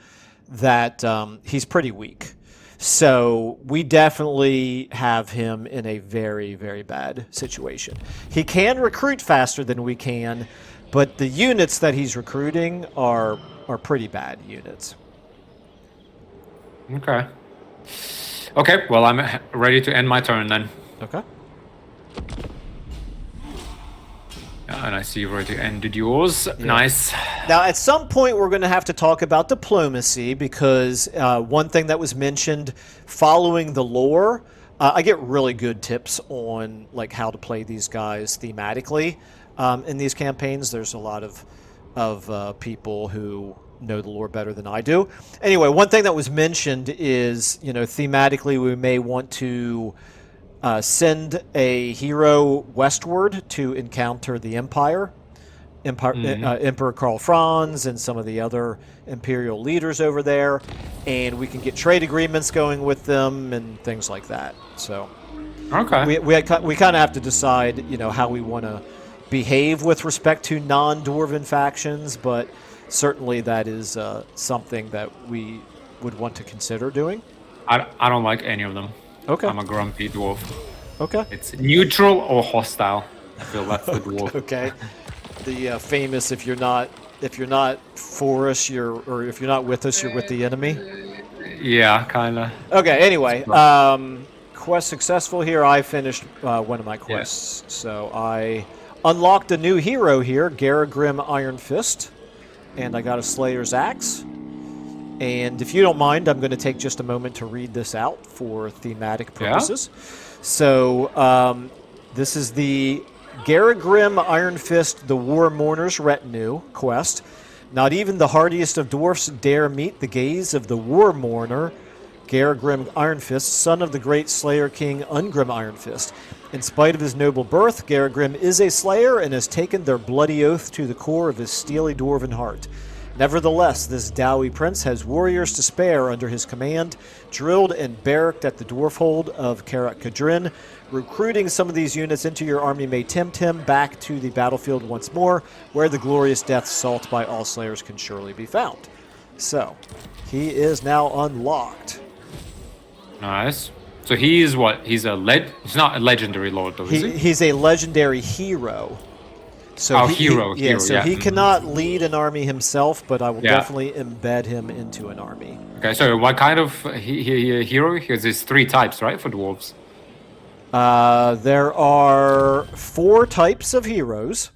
Speaker 2: that he's pretty weak. So we definitely have him in a very, very bad situation. He can recruit faster than we can, but the units that he's recruiting are pretty bad units.
Speaker 3: Okay, well, I'm ready to end my turn then.
Speaker 2: Okay.
Speaker 3: And I see you've already ended yours. Yeah. Nice.
Speaker 2: Now, at some point, we're going to have to talk about diplomacy because one thing that was mentioned following the lore, I get really good tips on how to play these guys thematically in these campaigns. There's a lot of people who know the lore better than I do. Anyway, one thing that was mentioned is, thematically we may want to send a hero westward to encounter the Emperor Karl Franz and some of the other Imperial leaders over there, and we can get trade agreements going with them and things like that. So, we kind of have to decide, how we want to behave with respect to non-Dwarven factions, but certainly that is something that we would want to consider doing.
Speaker 3: I don't like any of them.
Speaker 2: Okay.
Speaker 3: I'm a grumpy dwarf.
Speaker 2: Okay.
Speaker 3: It's neutral or hostile. I feel that's the dwarf.
Speaker 2: Okay. The famous if you're not for us, if you're not with us, you're with the enemy.
Speaker 3: Yeah, kinda.
Speaker 2: Okay. Anyway, quest successful here. I finished one of my quests, so I unlocked a new hero here, Garagrim Iron Fist, and I got a Slayer's Axe. And if you don't mind, I'm going to take just a moment to read this out for thematic purposes. Yeah. So this is the Garagrim Iron Fist, the War Mourner's Retinue quest. Not even the hardiest of dwarfs dare meet the gaze of the War Mourner, Garagrim Iron Fist, son of the great Slayer King Ungrim Iron Fist. In spite of his noble birth, Garagrim is a slayer and has taken their bloody oath to the core of his steely dwarven heart. Nevertheless, this Dowie prince has warriors to spare under his command, drilled and barracked at the dwarf hold of Karak Kadrin. Recruiting some of these units into your army may tempt him back to the battlefield once more, where the glorious death sought by all slayers can surely be found. So, he is now unlocked.
Speaker 3: Nice. So he is what? He's not a legendary lord, though, is he?
Speaker 2: He's a legendary hero. So he cannot lead an army himself, but I will definitely embed him into an army.
Speaker 3: Okay, so what kind of hero? There's 3 types, right, for dwarves?
Speaker 2: There are 4 types of heroes.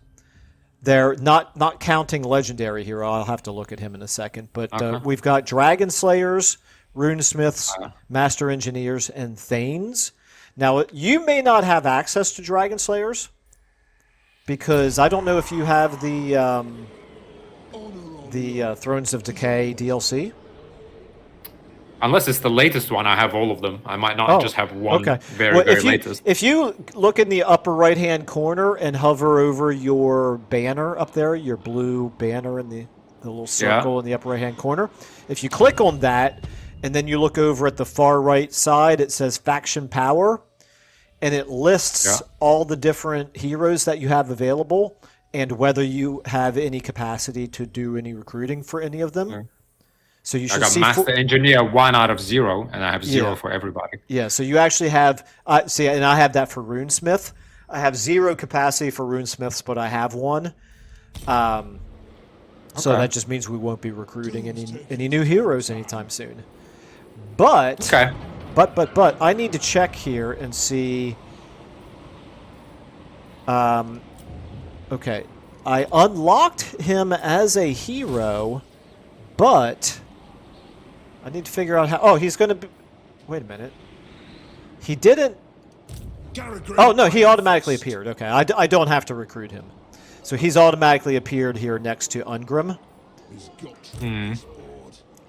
Speaker 2: They're not counting legendary hero. I'll have to look at him in a second. But we've got Dragon Slayers, Runesmiths, Master Engineers, and Thanes. Now, you may not have access to Dragon Slayers, because I don't know if you have the Thrones of Decay DLC.
Speaker 3: Unless it's the latest one, I have all of them. I might not just have one very latest.
Speaker 2: If you look in the upper right-hand corner and hover over your banner up there, your blue banner in the little circle in the upper right-hand corner, if you click on that and then you look over at the far right side, it says faction power, and it lists all the different heroes that you have available and whether you have any capacity to do any recruiting for any of them.
Speaker 3: Yeah.
Speaker 2: So you should
Speaker 3: I got
Speaker 2: see
Speaker 3: Master Engineer 1 out of 0, and I have 0
Speaker 2: Yeah.
Speaker 3: for everybody.
Speaker 2: Yeah, so you actually have see, and I have that for Runesmith. I have 0 capacity for Runesmiths, but I have 1. So
Speaker 3: Okay.
Speaker 2: that just means we won't be recruiting any new heroes anytime soon. But
Speaker 3: Okay.
Speaker 2: but I need to check here and see. Okay, I unlocked him as a hero, but I need to figure out how. Oh, he's going to be. Wait a minute. He didn't. Oh no, he automatically appeared. Okay, I don't have to recruit him. So he's automatically appeared here next to Ungrim.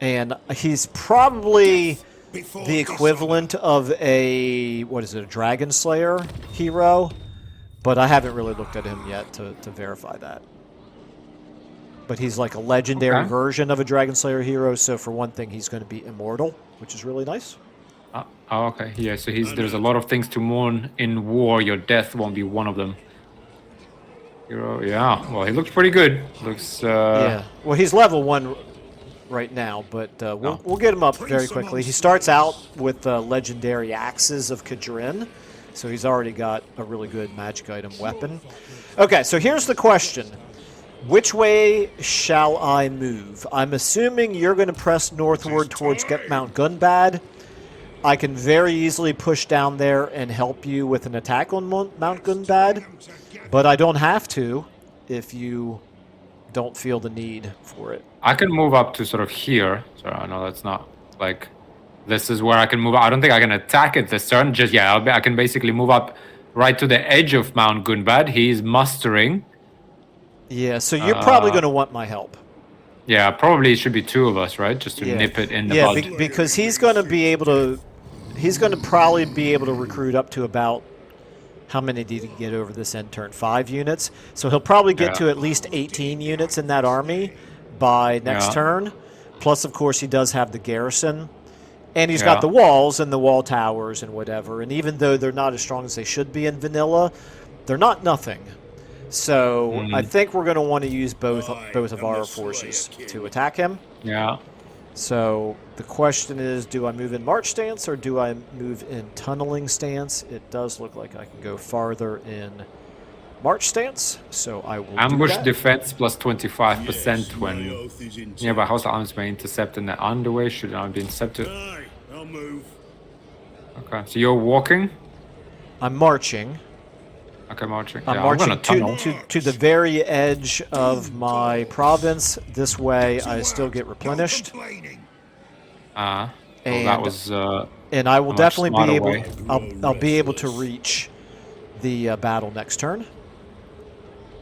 Speaker 2: And he's probably the equivalent of a, what is it, a Dragon Slayer hero? But I haven't really looked at him yet to verify that. But he's like a legendary version of a Dragon Slayer hero, so for one thing, he's going to be immortal, which is really nice.
Speaker 3: Oh, okay. Yeah, so there's a lot of things to mourn in war. Your death won't be one of them. Hero, yeah. Well, he looks pretty good. Looks.
Speaker 2: Yeah. Well, he's level 1 right now, but we'll get him up very quickly. He starts out with legendary axes of Kadrin, so he's already got a really good magic item weapon. Okay, so here's the question. Which way shall I move? I'm assuming you're going to press northward towards Mount Gunbad. I can very easily push down there and help you with an attack on Mount Gunbad, but I don't have to if you don't feel the need for it.
Speaker 3: I can move up to sort of here. So I know that's not like this is where I can move. I don't think I can attack it this turn. Just I can basically move up right to the edge of Mount Gunbad. He's mustering.
Speaker 2: Yeah, so you're probably going to want my help.
Speaker 3: Yeah, probably it should be 2 of us, right? Just to nip it in the bud.
Speaker 2: Yeah, because he's going to be able to. He's going to probably be able to recruit up to about. How many did he get over this end turn? 5 units. So he'll probably get to at least 18 units in that army by next turn. Plus, of course, he does have the garrison. And he's got the walls and the wall towers and whatever. And even though they're not as strong as they should be in vanilla, they're not nothing. So I think we're going to want to use both of our forces to attack him.
Speaker 3: Yeah.
Speaker 2: So the question is, do I move in march stance or do I move in tunneling stance? It does look like I can go farther in march stance, so I will
Speaker 3: ambush
Speaker 2: do that.
Speaker 3: defense plus 25% when nearby hostile arms may intercept in the underway. Should not be intercepted.
Speaker 1: I'll move.
Speaker 3: Okay, so you're walking?
Speaker 2: I'm marching.
Speaker 3: Okay, marching.
Speaker 2: I'm marching to the very edge of my province. This way, I still get replenished.
Speaker 3: Well,
Speaker 2: And
Speaker 3: that was.
Speaker 2: And I will
Speaker 3: much
Speaker 2: definitely be
Speaker 3: smarter
Speaker 2: able. I'll be able to reach the battle next turn.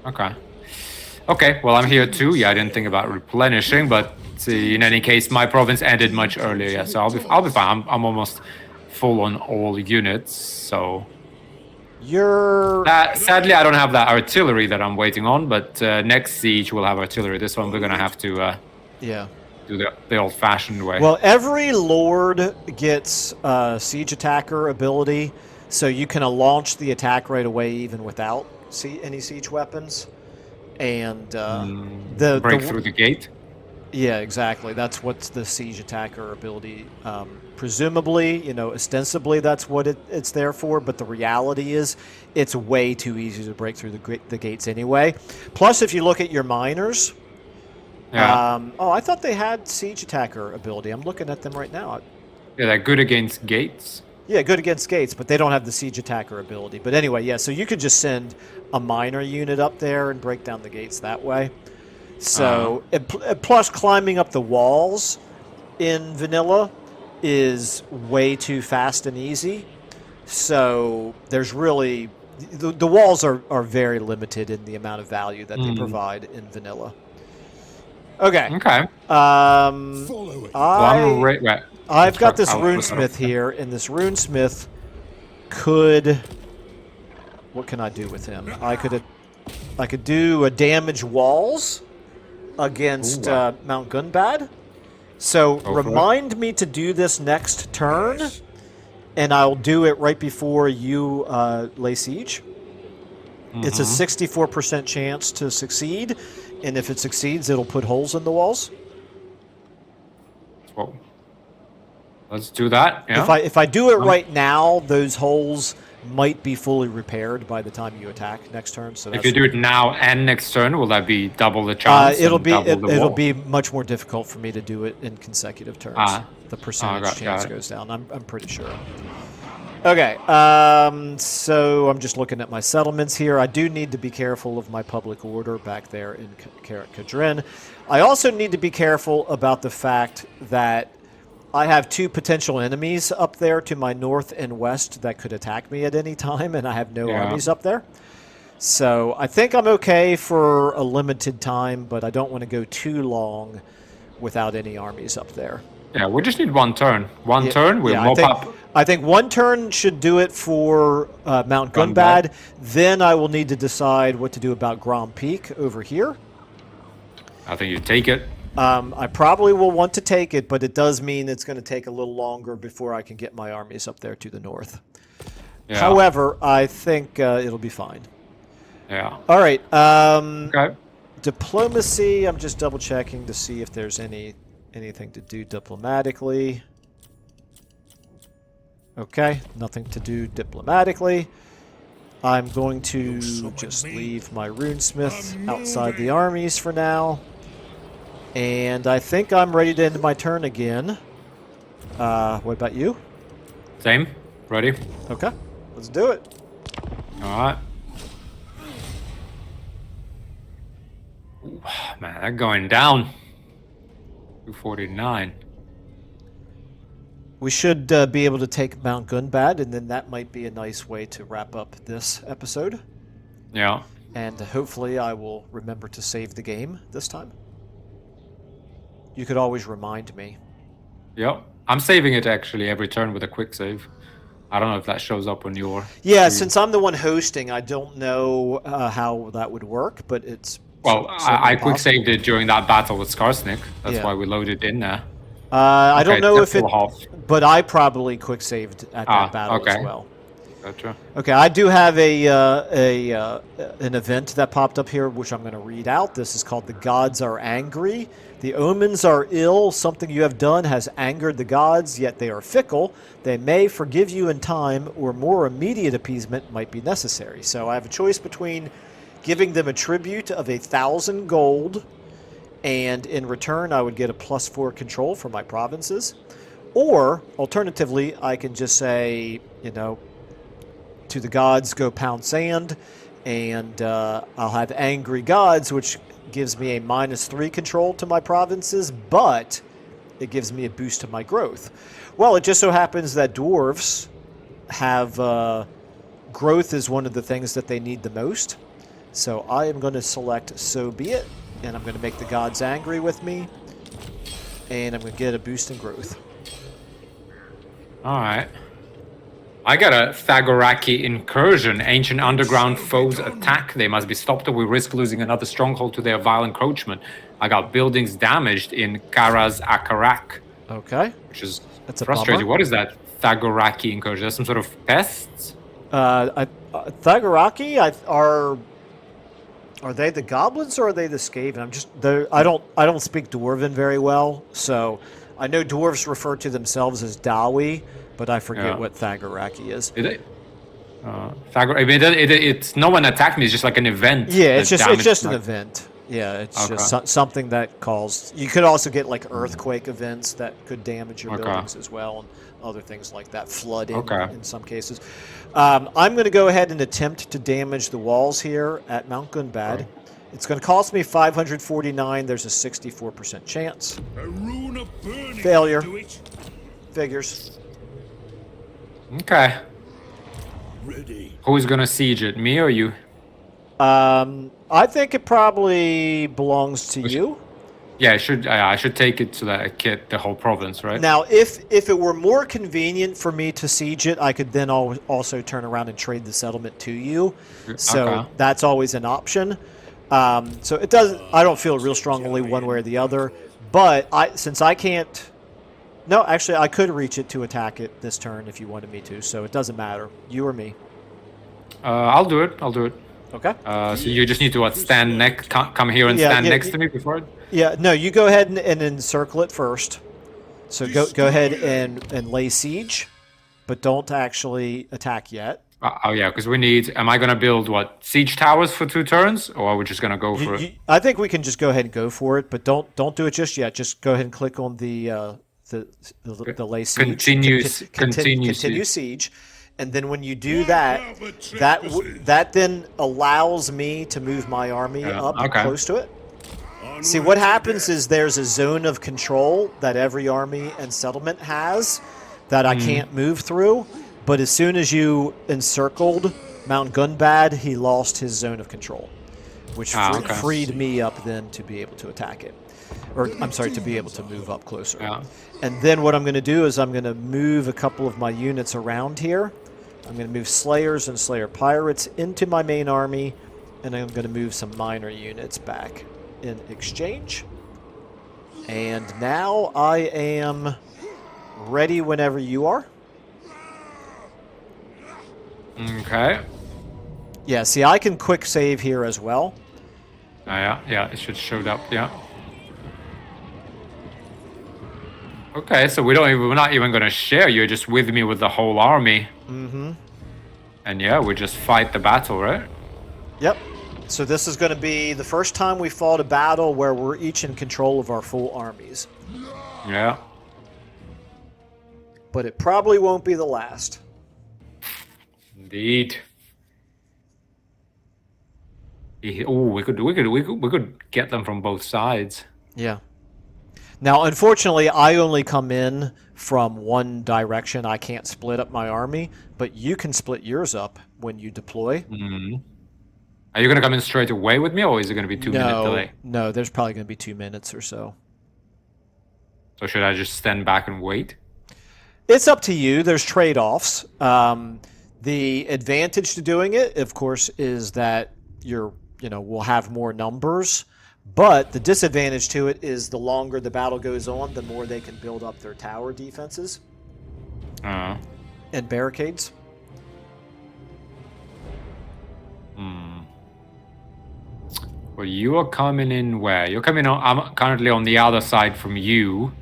Speaker 3: Okay. Okay. Well, I'm here too. Yeah, I didn't think about replenishing, but in any case, my province ended much earlier. Yeah, so I'll be fine. I'm almost full on all units. So. Sadly, I don't have that artillery that I'm waiting on, but next siege we'll have artillery. This one we're gonna have to do the old-fashioned way.
Speaker 2: Well, every lord gets siege attacker ability, so you can launch the attack right away even without any siege weapons. And
Speaker 3: break through the gate.
Speaker 2: Yeah, exactly. That's what's the siege attacker ability. Presumably, ostensibly that's what it's there for, but the reality is it's way too easy to break through the gates anyway. Plus, if you look at your miners, I thought they had siege attacker ability. I'm looking at them right now.
Speaker 3: Yeah, they're good against gates.
Speaker 2: Yeah, good against gates, but they don't have the siege attacker ability. But anyway, yeah, so you could just send a miner unit up there and break down the gates that way. So, plus climbing up the walls in vanilla is way too fast and easy. So there's really, the walls are very limited in the amount of value that they provide in vanilla. Okay.
Speaker 3: Okay.
Speaker 2: I've got this runesmith here, and this runesmith could. What can I do with him? I could do a damage walls against Mount Gunbad. So
Speaker 3: Go for it.
Speaker 2: remind me to do this next turn, and I'll do it right before you lay siege. It's a 64% chance to succeed, and if it succeeds, it'll put holes in the walls.
Speaker 3: Well, let's do that. Yeah.
Speaker 2: If I do it right now, those holes might be fully repaired by the time you attack next turn. So
Speaker 3: If you do it now and next turn, will that be double the chance?
Speaker 2: it'll
Speaker 3: and
Speaker 2: be
Speaker 3: double the
Speaker 2: it'll
Speaker 3: wall?
Speaker 2: be much more difficult for me to do it in consecutive turns. The percentage
Speaker 3: got
Speaker 2: chance
Speaker 3: it.
Speaker 2: goes down. I'm pretty sure. Okay, so I'm just looking at my settlements here. I do need to be careful of my public order back there in Kadrin. I also need to be careful about the fact that I have two potential enemies up there to my north and west that could attack me at any time, and I have no armies up there. So I think I'm okay for a limited time, but I don't want to go too long without any armies up there.
Speaker 3: Yeah, we just need one turn. One turn, we'll mop up.
Speaker 2: I think one turn should do it for Mount Gunbad.
Speaker 3: Gunbad.
Speaker 2: Then I will need to decide what to do about Grom Peak over here.
Speaker 3: I think you take it.
Speaker 2: I probably will want to take it, but it does mean it's going to take a little longer before I can get my armies up there to the north.
Speaker 3: Yeah.
Speaker 2: However, I think it'll be fine.
Speaker 3: Yeah.
Speaker 2: All right.
Speaker 3: Okay.
Speaker 2: Diplomacy, I'm just double checking to see if there's anything to do diplomatically. Okay, nothing to do diplomatically. I'm going to just leave my runesmith outside the armies for now. And I think I'm ready to end my turn again. What about you?
Speaker 3: Same. Ready?
Speaker 2: Okay, let's do it.
Speaker 3: All right. Ooh, man, they're going down. 249.
Speaker 2: We should be able to take Mount Gunbad, and then that might be a nice way to wrap up this episode.
Speaker 3: Yeah.
Speaker 2: And hopefully I will remember to save the game this time. You could always remind me.
Speaker 3: Yep. I'm saving it actually every turn with a quick save. I don't know if that shows up on your...
Speaker 2: Yeah, since I'm the one hosting, I don't know how that would work, but it's...
Speaker 3: Well, I quick saved it during that battle with Skarsnik. That's why we loaded in there.
Speaker 2: I don't know if it...
Speaker 3: Half.
Speaker 2: But I probably quick saved at that battle as well.
Speaker 3: Gotcha.
Speaker 2: Okay, I do have an event that popped up here, which I'm going to read out. This is called "The Gods Are Angry." The omens are ill. Something you have done has angered the gods, yet they are fickle. They may forgive you in time, or more immediate appeasement might be necessary. So I have a choice between giving them a tribute of 1,000 gold, and in return I would get a +4 control for my provinces. Or, alternatively, I can just say, you know, to the gods, go pound sand, and I'll have angry gods, which gives me a -3 control to my provinces, but it gives me a boost to my growth. Well, it just so happens that dwarves have growth is one of the things that they need the most. So I am going to select So Be It, and I'm going to make the gods angry with me, and I'm going to get a boost in growth.
Speaker 3: All right. I got a Thagoraki incursion. Ancient underground foes attack. They must be stopped or we risk losing another stronghold to their vile encroachment. I got buildings damaged in Karaz Akarak.
Speaker 2: Okay.
Speaker 3: Which is
Speaker 2: That's a
Speaker 3: frustrating.
Speaker 2: bummer.
Speaker 3: What is that Thagoraki incursion? That's some sort of pests?
Speaker 2: Thagoraki are they the goblins or are they the Skaven? I don't speak Dwarven very well, so I know dwarves refer to themselves as Dawi, but I forget what Thagoraki is.
Speaker 3: It's no one attacked me. It's just like an event.
Speaker 2: Yeah, it's just an event. Yeah, it's just something that caused. You could also get like earthquake events that could damage your buildings as well, and other things like that. Flooding in some cases. I'm going to go ahead and attempt to damage the walls here at Mount Gunbad. It's going to cost me 549. There's a 64% chance.
Speaker 1: A rune of burning.
Speaker 2: Failure.
Speaker 1: Do it.
Speaker 2: Figures.
Speaker 3: Okay.
Speaker 1: Ready.
Speaker 3: Who's gonna siege it? Me or you?
Speaker 2: I think it probably belongs to you.
Speaker 3: Yeah, I should take it so that I get the whole province, right?
Speaker 2: Now, if it were more convenient for me to siege it, I could then also turn around and trade the settlement to you. So that's always an option. So it doesn't. I don't feel real strongly one way or the other. But since I can't... No, actually, I could reach it to attack it this turn if you wanted me to, so it doesn't matter. You or me.
Speaker 3: I'll do it.
Speaker 2: Okay.
Speaker 3: So you just need to come here and stand next to me before it?
Speaker 2: Yeah, no, you go ahead and encircle it first. So go ahead and lay siege, but don't actually attack yet.
Speaker 3: Oh yeah, because we need... Am I going to build, siege towers for 2 turns? Or are we just going to go for it?
Speaker 2: I think we can just go ahead and go for it, but don't do it just yet. Just go ahead and click on the lay siege. Continue siege. And then when you do that then allows me to move my army up close to it. See, what happens is there's a zone of control that every army and settlement has that I can't move through. But as soon as you encircled Mount Gunbad, he lost his zone of control, which freed me up then to be able to attack it. Or, I'm sorry, to be able to move up closer.
Speaker 3: Yeah.
Speaker 2: And then what I'm going to do is I'm going to move a couple of my units around here. I'm going to move Slayers and Slayer Pirates into my main army, and I'm going to move some minor units back in exchange. And now I am ready whenever you are.
Speaker 3: Okay.
Speaker 2: Yeah, see, I can quick save here as well.
Speaker 3: Yeah, it should show up, yeah. Okay, so we're not even going to share. You're just with me with the whole army.
Speaker 2: Mm-hmm.
Speaker 3: And yeah, we just fight the battle, right?
Speaker 2: Yep. So this is going to be the first time we fought a battle where we're each in control of our full armies.
Speaker 3: Yeah.
Speaker 2: But it probably won't be the last.
Speaker 3: Indeed. Oh, we could get them from both sides.
Speaker 2: Yeah. Now, unfortunately, I only come in from one direction. I can't split up my army, but you can split yours up when you deploy.
Speaker 3: Mm-hmm. Are you going to come in straight away with me, or is it going to be 2-minute delay?
Speaker 2: No, there's probably going to be 2 minutes or so.
Speaker 3: So should I just stand back and wait?
Speaker 2: It's up to you. There's trade-offs. The advantage to doing it, of course, is that we'll have more numbers. But the disadvantage to it is the longer the battle goes on, the more they can build up their tower defenses and barricades.
Speaker 3: Well, you are coming in where? You're coming on. I'm currently on the other side from you.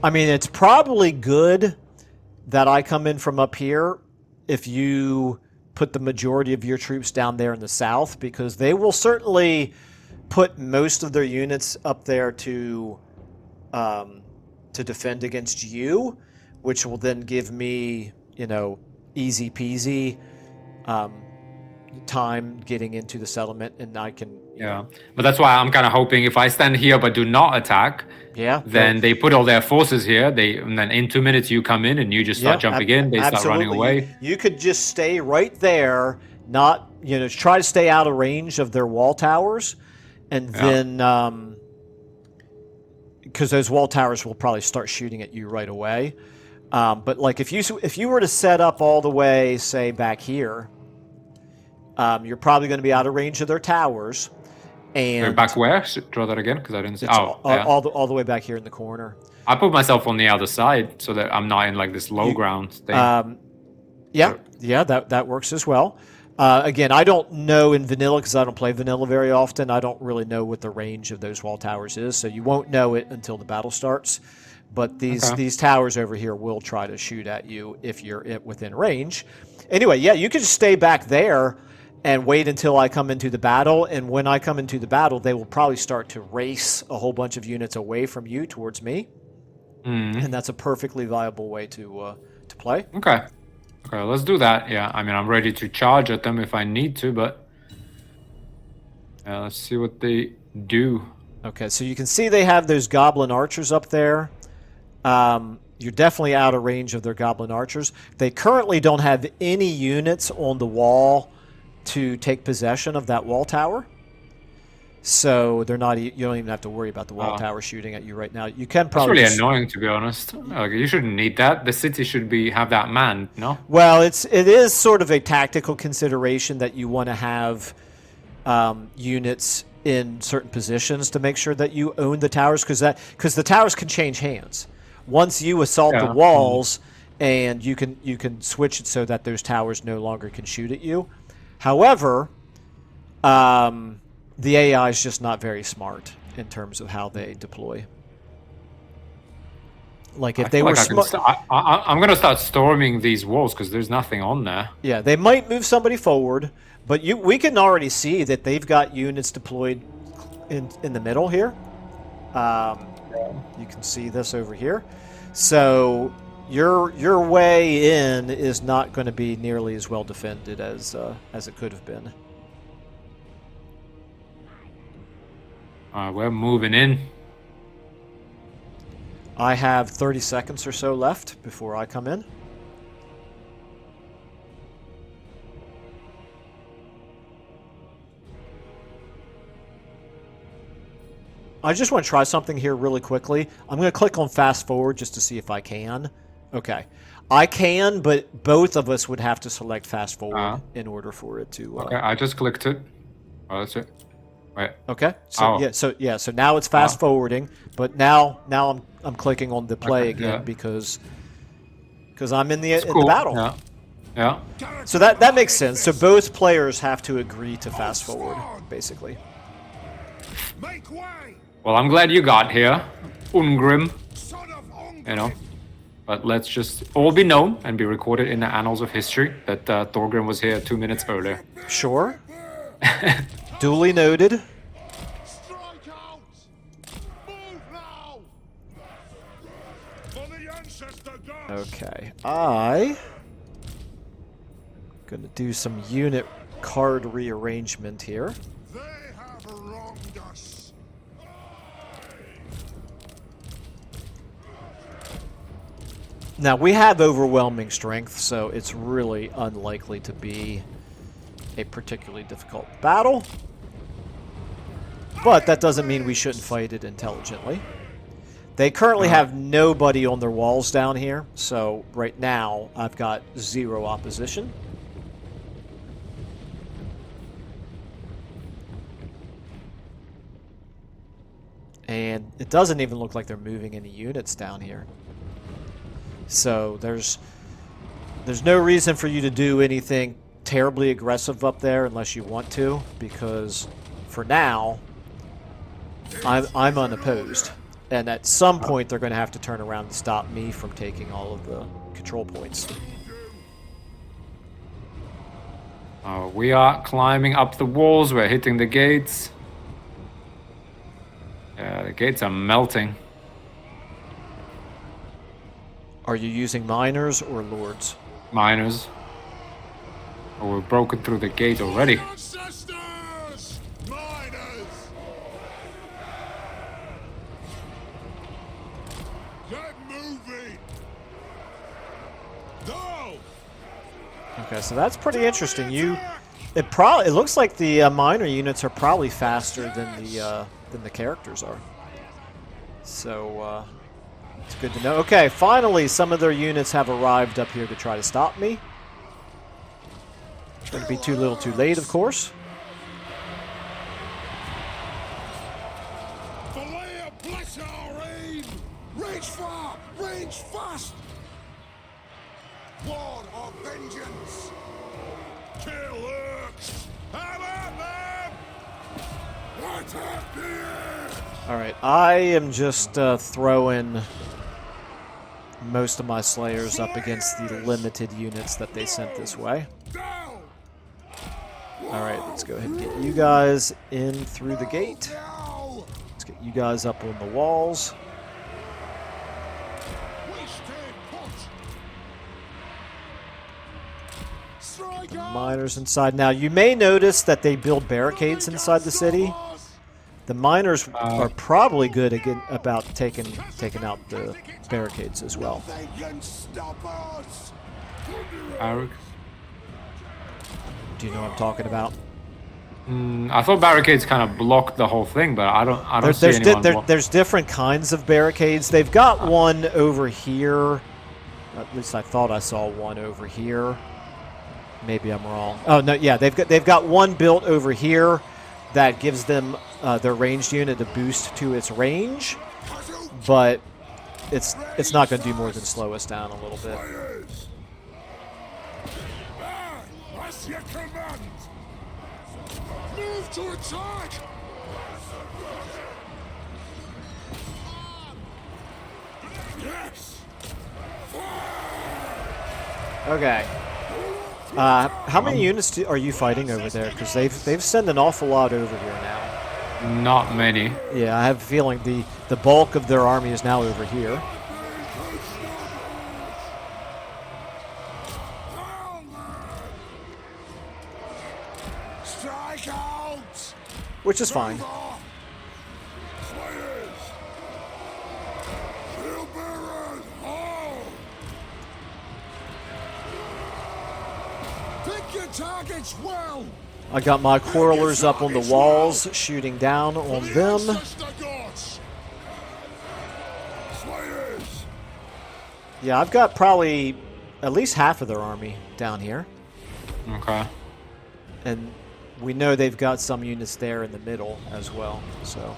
Speaker 2: I mean, it's probably good that I come in from up here if you put the majority of your troops down there in the south, because they will certainly put most of their units up there to defend against you, which will then give me, easy peasy time getting into the settlement, and I can...
Speaker 3: Yeah, but that's why I'm kind of hoping if I stand here but do not attack, then they put all their forces here, and then in 2 minutes you come in and you just start jumping in, they start running away.
Speaker 2: You could just stay right there, not, try to stay out of range of their wall towers, and then... because those wall towers will probably start shooting at you right away. But like if you were to set up all the way, say, back here, you're probably going to be out of range of their towers. And
Speaker 3: back where? Draw that again, because I didn't see.
Speaker 2: All the way back here in the corner.
Speaker 3: I put myself on the other side so that I'm not in like this low ground thing.
Speaker 2: That works as well. Again, I don't know in vanilla because I don't play vanilla very often. I don't really know what the range of those wall towers is, so you won't know it until the battle starts. But these towers over here will try to shoot at you if you're within range. Anyway, you can just stay back there and wait until I come into the battle. And when I come into the battle, they will probably start to race a whole bunch of units away from you towards me. And that's a perfectly viable way to play.
Speaker 3: Okay, let's do that. Yeah, I mean, I'm ready to charge at them if I need to, but let's see what they do.
Speaker 2: Okay, so you can see they have those goblin archers up there. You're definitely out of range of their goblin archers. They currently don't have any units on the wall to take possession of that wall tower. So they're not. You don't even have to worry about the wall tower shooting at you right now. You can
Speaker 3: That's
Speaker 2: probably.
Speaker 3: really
Speaker 2: just,
Speaker 3: annoying, to be honest. Like, you shouldn't need that. The city should have that manned, no?
Speaker 2: Well, it is sort of a tactical consideration that you want to have units in certain positions to make sure that you own the towers, because the towers can change hands. Once you assault the walls, and you can switch it so that those towers no longer can shoot at you. However, the AI is just not very smart in terms of how they deploy. Like if they were smart,
Speaker 3: I'm gonna start storming these walls because there's nothing on there.
Speaker 2: Yeah, they might move somebody forward, but we can already see that they've got units deployed in the middle here. You can see this over here. So your way in is not going to be nearly as well defended as it could have been.
Speaker 3: We're moving in.
Speaker 2: I have 30 seconds or so left before I come in. I just want to try something here really quickly. I'm going to click on fast forward just to see if I can. Okay. I can, but both of us would have to select fast forward in order for it to...
Speaker 3: Okay, I just clicked it. Oh, that's it. Wait.
Speaker 2: Okay. So so now it's fast forwarding, but now I'm clicking on the play again because I'm in the battle.
Speaker 3: Yeah. Yeah.
Speaker 2: So that makes sense. So both players have to agree to fast forward, basically.
Speaker 1: Make way!
Speaker 3: Well, I'm glad you got here, Ungrim. You know, but let's just all be known and be recorded in the annals of history that Thorgrim was here 2 minutes earlier.
Speaker 2: Sure. Duly noted.
Speaker 1: Strike out! Move now! For the ancestor gods!
Speaker 2: Okay. I'm gonna do some unit card rearrangement here.
Speaker 1: They have wronged us.
Speaker 2: Now, we have overwhelming strength, so it's really unlikely to be a particularly difficult battle. But that doesn't mean we shouldn't fight it intelligently. They currently have nobody on their walls down here, so right now I've got 0 opposition. And it doesn't even look like they're moving any units down here. So there's no reason for you to do anything terribly aggressive up there unless you want to, because for now I'm unopposed, and at some point they're going to have to turn around and stop me from taking all of the control points.
Speaker 3: We are climbing up the walls. We're hitting the gates. The gates are melting.
Speaker 2: Are you using miners or lords?
Speaker 3: Miners. Oh, we've broken through the gate already.
Speaker 1: Ancestors! Miners! Get moving! No!
Speaker 2: Okay, so that's pretty interesting. It looks like the miner units are probably faster than the characters are. So it's good to know. Okay, finally some of their units have arrived up here to try to stop me. It's going to be too little too late, of course.
Speaker 1: Valia, bless our aim! Reach far! Reach fast! Ward of vengeance! Kill orcs! Have at them! Attack here!
Speaker 2: Alright, I am just throwing most of my Slayers up against the limited units that they sent this way. Alright, let's go ahead and get you guys in through the gate. Let's get you guys up on the walls. The miners inside. Now, you may notice that they build barricades inside the city. The miners are probably good about taking out the barricades as well.
Speaker 3: Eric.
Speaker 2: Do you know what I'm talking about?
Speaker 3: I thought barricades kind of blocked the whole thing, but I don't see anyone.
Speaker 2: There's different kinds of barricades. They've got one over here. At least I thought I saw one over here. Maybe I'm wrong. Oh no, yeah, they've got one built over here that gives them their ranged unit a boost to its range, but it's not going to do more than slow us down a little bit.
Speaker 1: That's your command. Move to attack. Yes.
Speaker 2: Okay. How many units are you fighting over there? Because they've sent an awful lot over here now.
Speaker 3: Not many.
Speaker 2: Yeah, I have a feeling the bulk of their army is now over here.
Speaker 1: Strike out.
Speaker 2: Which is fine.
Speaker 1: Targets well.
Speaker 2: I got my quarrelers up on the walls, shooting down on them. Yeah, I've got probably at least half of their army down here.
Speaker 3: Okay.
Speaker 2: And we know they've got some units there in the middle as well. So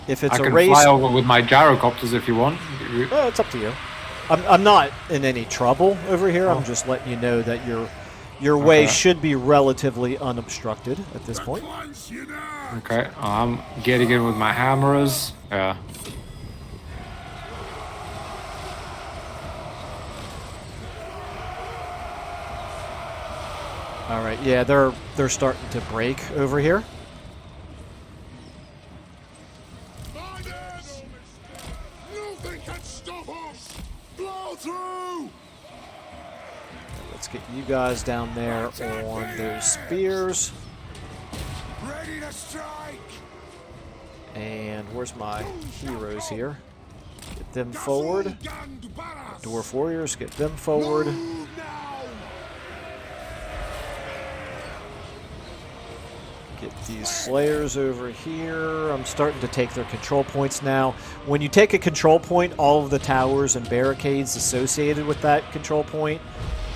Speaker 2: if it's
Speaker 3: I
Speaker 2: a
Speaker 3: can
Speaker 2: race,
Speaker 3: fly over with my gyrocopters if you want.
Speaker 2: well, it's up to you. I'm not in any trouble over here. I'm just letting you know that your way should be relatively unobstructed at this point.
Speaker 3: Okay, I'm getting in with my hammerers. Yeah.
Speaker 2: All right, yeah, they're starting to break over here.
Speaker 1: Nothing can stop us. Blow through.
Speaker 2: Let's get you guys down there on those spears.
Speaker 1: Ready to strike.
Speaker 2: And where's my heroes here? Get them forward. Dwarf warriors, get them forward. Get these slayers over here. I'm starting to take their control points now. When you take a control point, all of the towers and barricades associated with that control point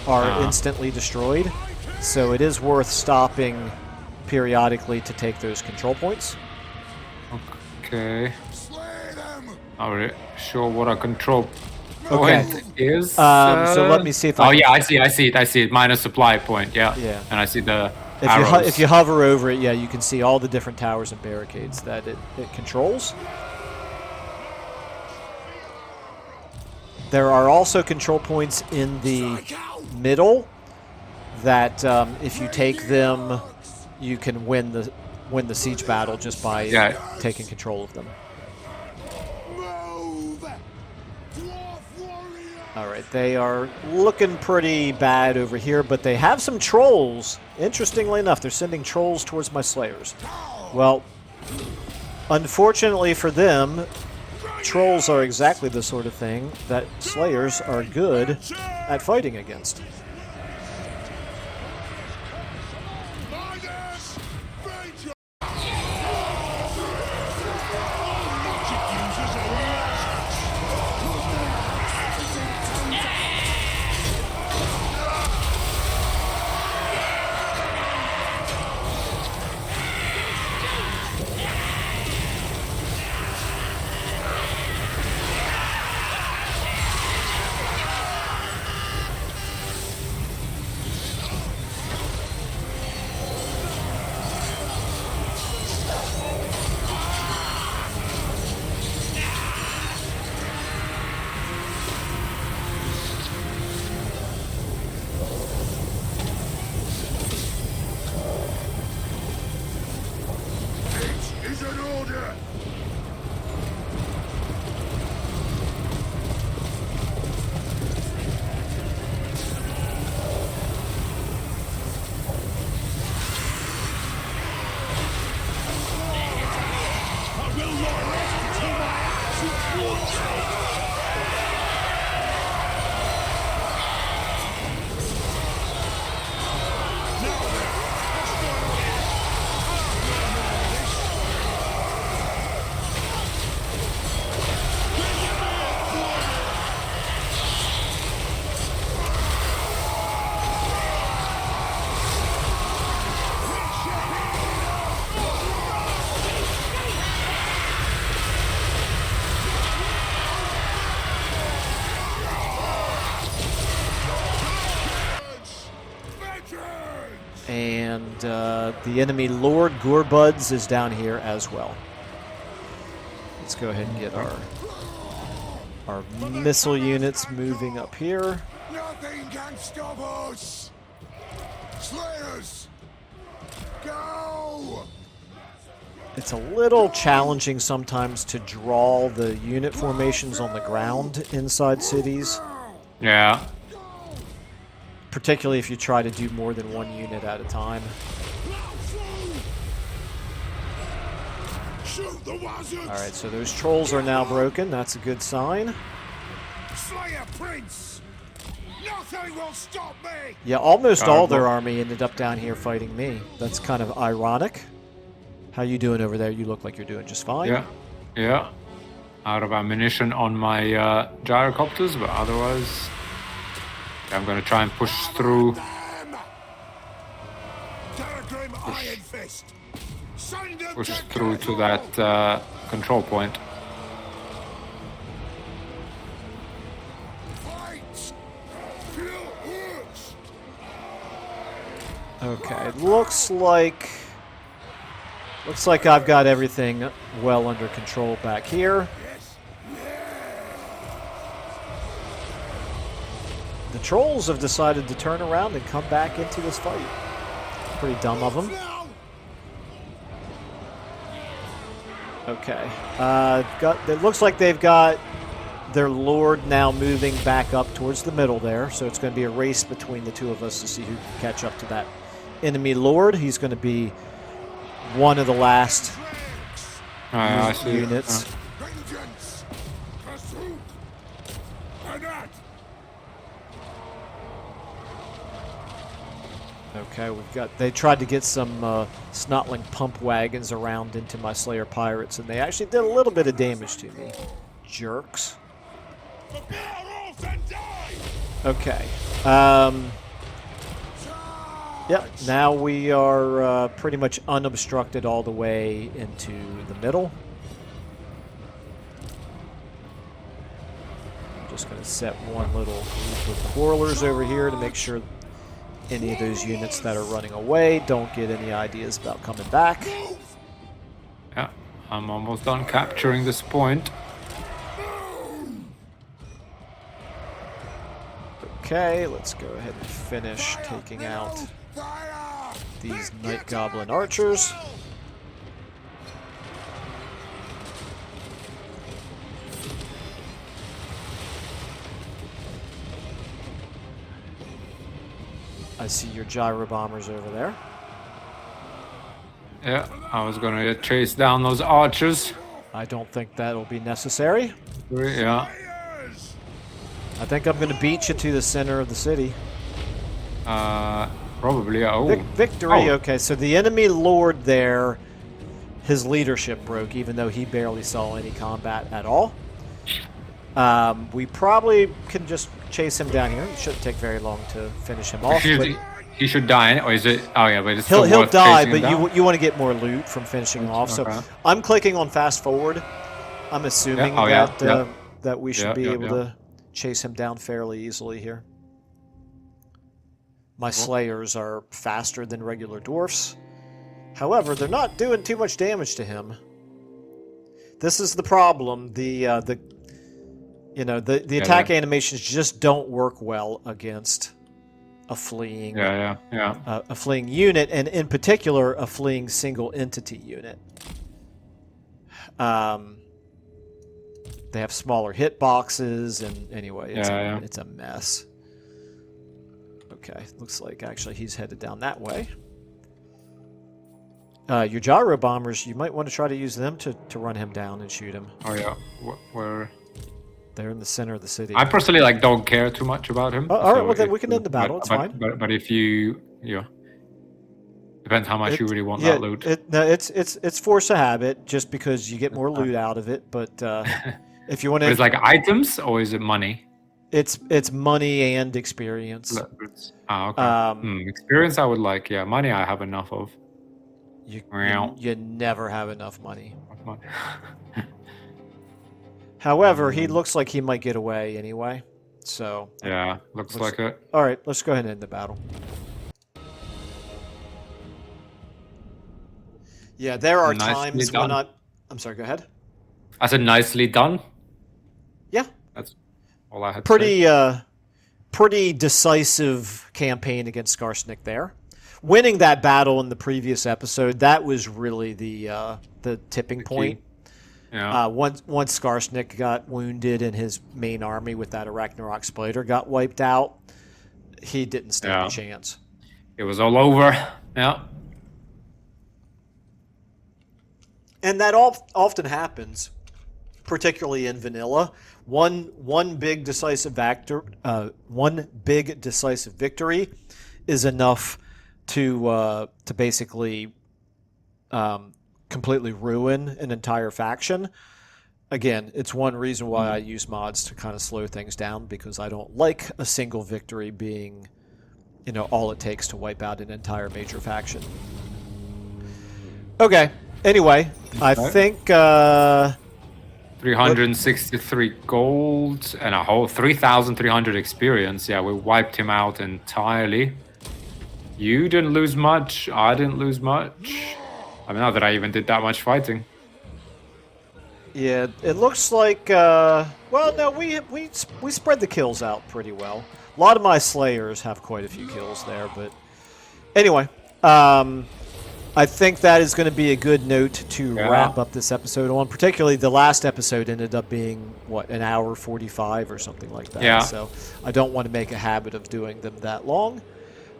Speaker 2: are instantly destroyed. So it is worth stopping periodically to take those control points.
Speaker 3: Okay. Not really sure what a control point is.
Speaker 2: So let me see if I.
Speaker 3: Oh yeah, I see it. Minus supply point. Yeah.
Speaker 2: Yeah.
Speaker 3: And I see the.
Speaker 2: If you hover over it, yeah, you can see all the different towers and barricades that it controls. There are also control points in the middle that if you take them, you can win the siege battle just by taking control of them. All right, they are looking pretty bad over here, but they have some trolls. Interestingly enough, they're sending trolls towards my slayers. Well, unfortunately for them, trolls are exactly the sort of thing that slayers are good at fighting against. And the enemy Lord Gunbad is down here as well. Let's go ahead and get our missile units moving up here.
Speaker 1: Nothing can stop us! Slayers! Go!
Speaker 2: It's a little challenging sometimes to draw the unit formations on the ground inside cities,
Speaker 3: Yeah.
Speaker 2: particularly if you try to do more than one unit at a time.
Speaker 1: Shoot the wizards!
Speaker 2: Alright, so those trolls are now broken. That's a good sign.
Speaker 1: Slayer Prince! Nothing will stop me!
Speaker 2: Yeah, almost all their army ended up down here fighting me. That's kind of ironic. How you doing over there? You look like you're doing just fine.
Speaker 3: Yeah. Yeah. Out of ammunition on my gyrocopters, but otherwise, I'm gonna try and push through.
Speaker 1: Thorgrim Iron Fist! Send them
Speaker 3: Push
Speaker 1: to
Speaker 3: through to
Speaker 1: battle!
Speaker 3: that control point.
Speaker 1: Fight! Feel hurts!
Speaker 2: Okay, looks like I've got everything well under control back here. The trolls have decided to turn around and come back into this fight. Pretty dumb of them. Okay. It looks like they've got their lord now moving back up towards the middle there, so it's going to be a race between the two of us to see who can catch up to that enemy lord. He's going to be one of the last
Speaker 3: I see.
Speaker 2: units.
Speaker 1: Vengeance! Pursuit! Attack!
Speaker 2: Okay, they tried to get some snotling pump wagons around into my Slayer pirates, and they actually did a little bit of damage to me. Jerks.
Speaker 1: Prepare off and die!
Speaker 2: Okay. Yep, now we are pretty much unobstructed all the way into the middle. I'm just going to set one little group of quarrelers over here to make sure any of those units that are running away don't get any ideas about coming back.
Speaker 3: Yeah, I'm almost done capturing this point.
Speaker 2: Okay, let's go ahead and finish taking out
Speaker 1: Fire!
Speaker 2: these Night Goblin archers. I see your gyro bombers over there.
Speaker 3: Yeah, I was gonna chase down those archers.
Speaker 2: I don't think that'll be necessary.
Speaker 3: Yeah.
Speaker 2: I think I'm going to beat you to the center of the city.
Speaker 3: Probably. Oh.
Speaker 2: Victory.
Speaker 3: Oh.
Speaker 2: Okay, so the enemy lord there, his leadership broke, even though he barely saw any combat at all. We probably can just chase him down here. It shouldn't take very long to finish him off.
Speaker 3: He should die, or is it? Oh yeah, but it's
Speaker 2: He'll
Speaker 3: still worth
Speaker 2: die,
Speaker 3: chasing him
Speaker 2: but
Speaker 3: down?
Speaker 2: you want to get more loot from finishing him off.
Speaker 3: Okay.
Speaker 2: So I'm clicking on fast forward. I'm assuming that we should be able to chase him down fairly easily here. My slayers are faster than regular dwarfs. However, they're not doing too much damage to him. This is the problem. The attack animations just don't work well against a fleeing a fleeing unit, and in particular a fleeing single entity unit. They have smaller hitboxes, and anyway, it's a mess. Okay, looks like actually he's headed down that way. Your gyro bombers, you might want to try to use them to run him down and shoot him.
Speaker 3: Oh yeah, where?
Speaker 2: They're in the center of the city.
Speaker 3: I personally don't care too much about him.
Speaker 2: All right, well then we can end the battle. It's fine.
Speaker 3: But if you depends how much you really want that loot.
Speaker 2: It's force of habit, just because you get more loot out of it. But if you want to,
Speaker 3: It's like items, or is it money?
Speaker 2: It's money and experience.
Speaker 3: Okay. Experience I would like. Yeah, money I have enough of.
Speaker 2: You never have enough money. However, he looks like he might get away anyway. So
Speaker 3: yeah, looks like it.
Speaker 2: All right, let's go ahead and end the battle. Yeah, there are
Speaker 3: Nicely
Speaker 2: times when
Speaker 3: done.
Speaker 2: I'm sorry, go ahead.
Speaker 3: I said nicely done.
Speaker 2: Yeah.
Speaker 3: That's all I had to say.
Speaker 2: Pretty decisive campaign against Skarsnik there. Winning that battle in the previous episode, that was really the tipping
Speaker 3: The key.
Speaker 2: point.
Speaker 3: Yeah.
Speaker 2: Once Skarsnik got wounded and his main army with that Ragnarok Spider got wiped out, he didn't stand
Speaker 3: Yeah.
Speaker 2: a chance.
Speaker 3: It was all over. Yeah.
Speaker 2: And that often happens, particularly in vanilla. One big decisive victory is enough to basically completely ruin an entire faction. Again, it's one reason why I use mods to kind of slow things down, because I don't like a single victory being, all it takes to wipe out an entire major faction. Okay. Anyway, I think
Speaker 3: 363 gold and a whole 3,300 experience. Yeah, we wiped him out entirely. You didn't lose much. I didn't lose much. I mean, not that I even did that much fighting.
Speaker 2: yeah, it looks like well, no, we spread the kills out pretty well. A lot of my slayers have quite a few kills there, but anyway, I think that is going to be a good note to wrap up this episode on. Particularly the last episode ended up being, what, an hour 45 or something like that.
Speaker 3: Yeah.
Speaker 2: So I don't want to make a habit of doing them that long.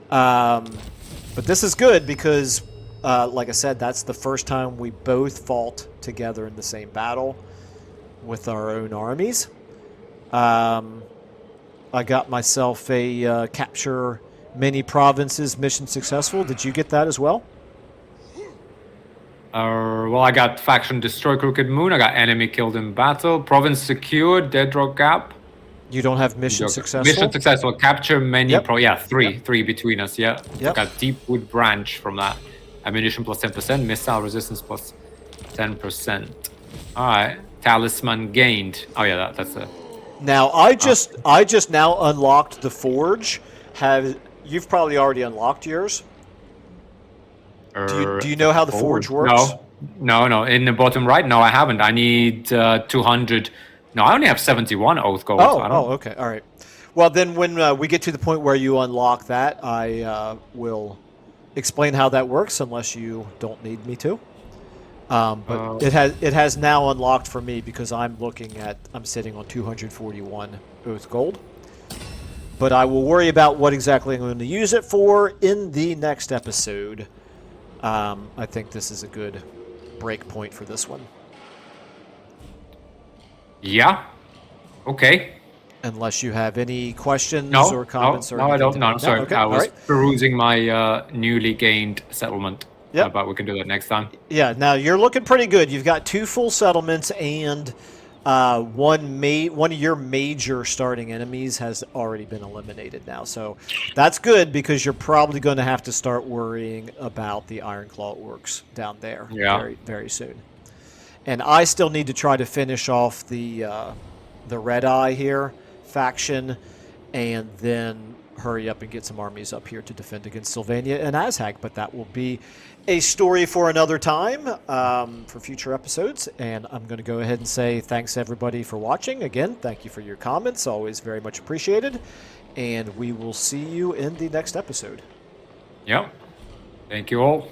Speaker 2: But this is good because, like I said, that's the first time we both fought together in the same battle with our own armies. I got myself a capture many provinces mission successful. Did you get that as well?
Speaker 3: Well, I got faction destroy Crooked Moon. I got enemy killed in battle. Province secured. Dead Rock Gap.
Speaker 2: You don't have mission successful?
Speaker 3: Mission successful. Capture many.
Speaker 2: Yep.
Speaker 3: Three between us. Yeah.
Speaker 2: Yep.
Speaker 3: Got Deepwood Branch from that. Ammunition plus 10%. Missile resistance plus 10%. All right. Talisman gained. Oh yeah, that's a.
Speaker 2: Now I just now unlocked the forge. You've probably already unlocked yours? Do you know how the forge works?
Speaker 3: No. In the bottom right, no, I haven't. I need 200. No, I only have 71 oath gold.
Speaker 2: Okay, all right. Well, then when we get to the point where you unlock that, I will explain how that works, unless you don't need me to. But it has now unlocked for me because I'm sitting on 241 oath gold. But I will worry about what exactly I'm going to use it for in the next episode. I think this is a good break point for this one.
Speaker 3: Yeah. Okay.
Speaker 2: Unless you have any questions
Speaker 3: No,
Speaker 2: or comments or
Speaker 3: no, I don't.
Speaker 2: anything
Speaker 3: No,
Speaker 2: like
Speaker 3: I'm
Speaker 2: that.
Speaker 3: sorry.
Speaker 2: Okay,
Speaker 3: I was
Speaker 2: all right.
Speaker 3: perusing my newly gained settlement.
Speaker 2: Yep.
Speaker 3: But we can do that next time.
Speaker 2: Yeah, now you're looking pretty good. You've got 2 full settlements, and one of your major starting enemies has already been eliminated now. So that's good, because you're probably going to have to start worrying about the Ironclaw orcs down there very, very soon. And I still need to try to finish off the Red Eye here faction, and then hurry up and get some armies up here to defend against Sylvania and Azhag. But that will be a story for another time, for future episodes. And I'm going to go ahead and say thanks, everybody, for watching. Again, thank you for your comments. Always very much appreciated. And we will see you in the next episode.
Speaker 3: Yep. Thank you all.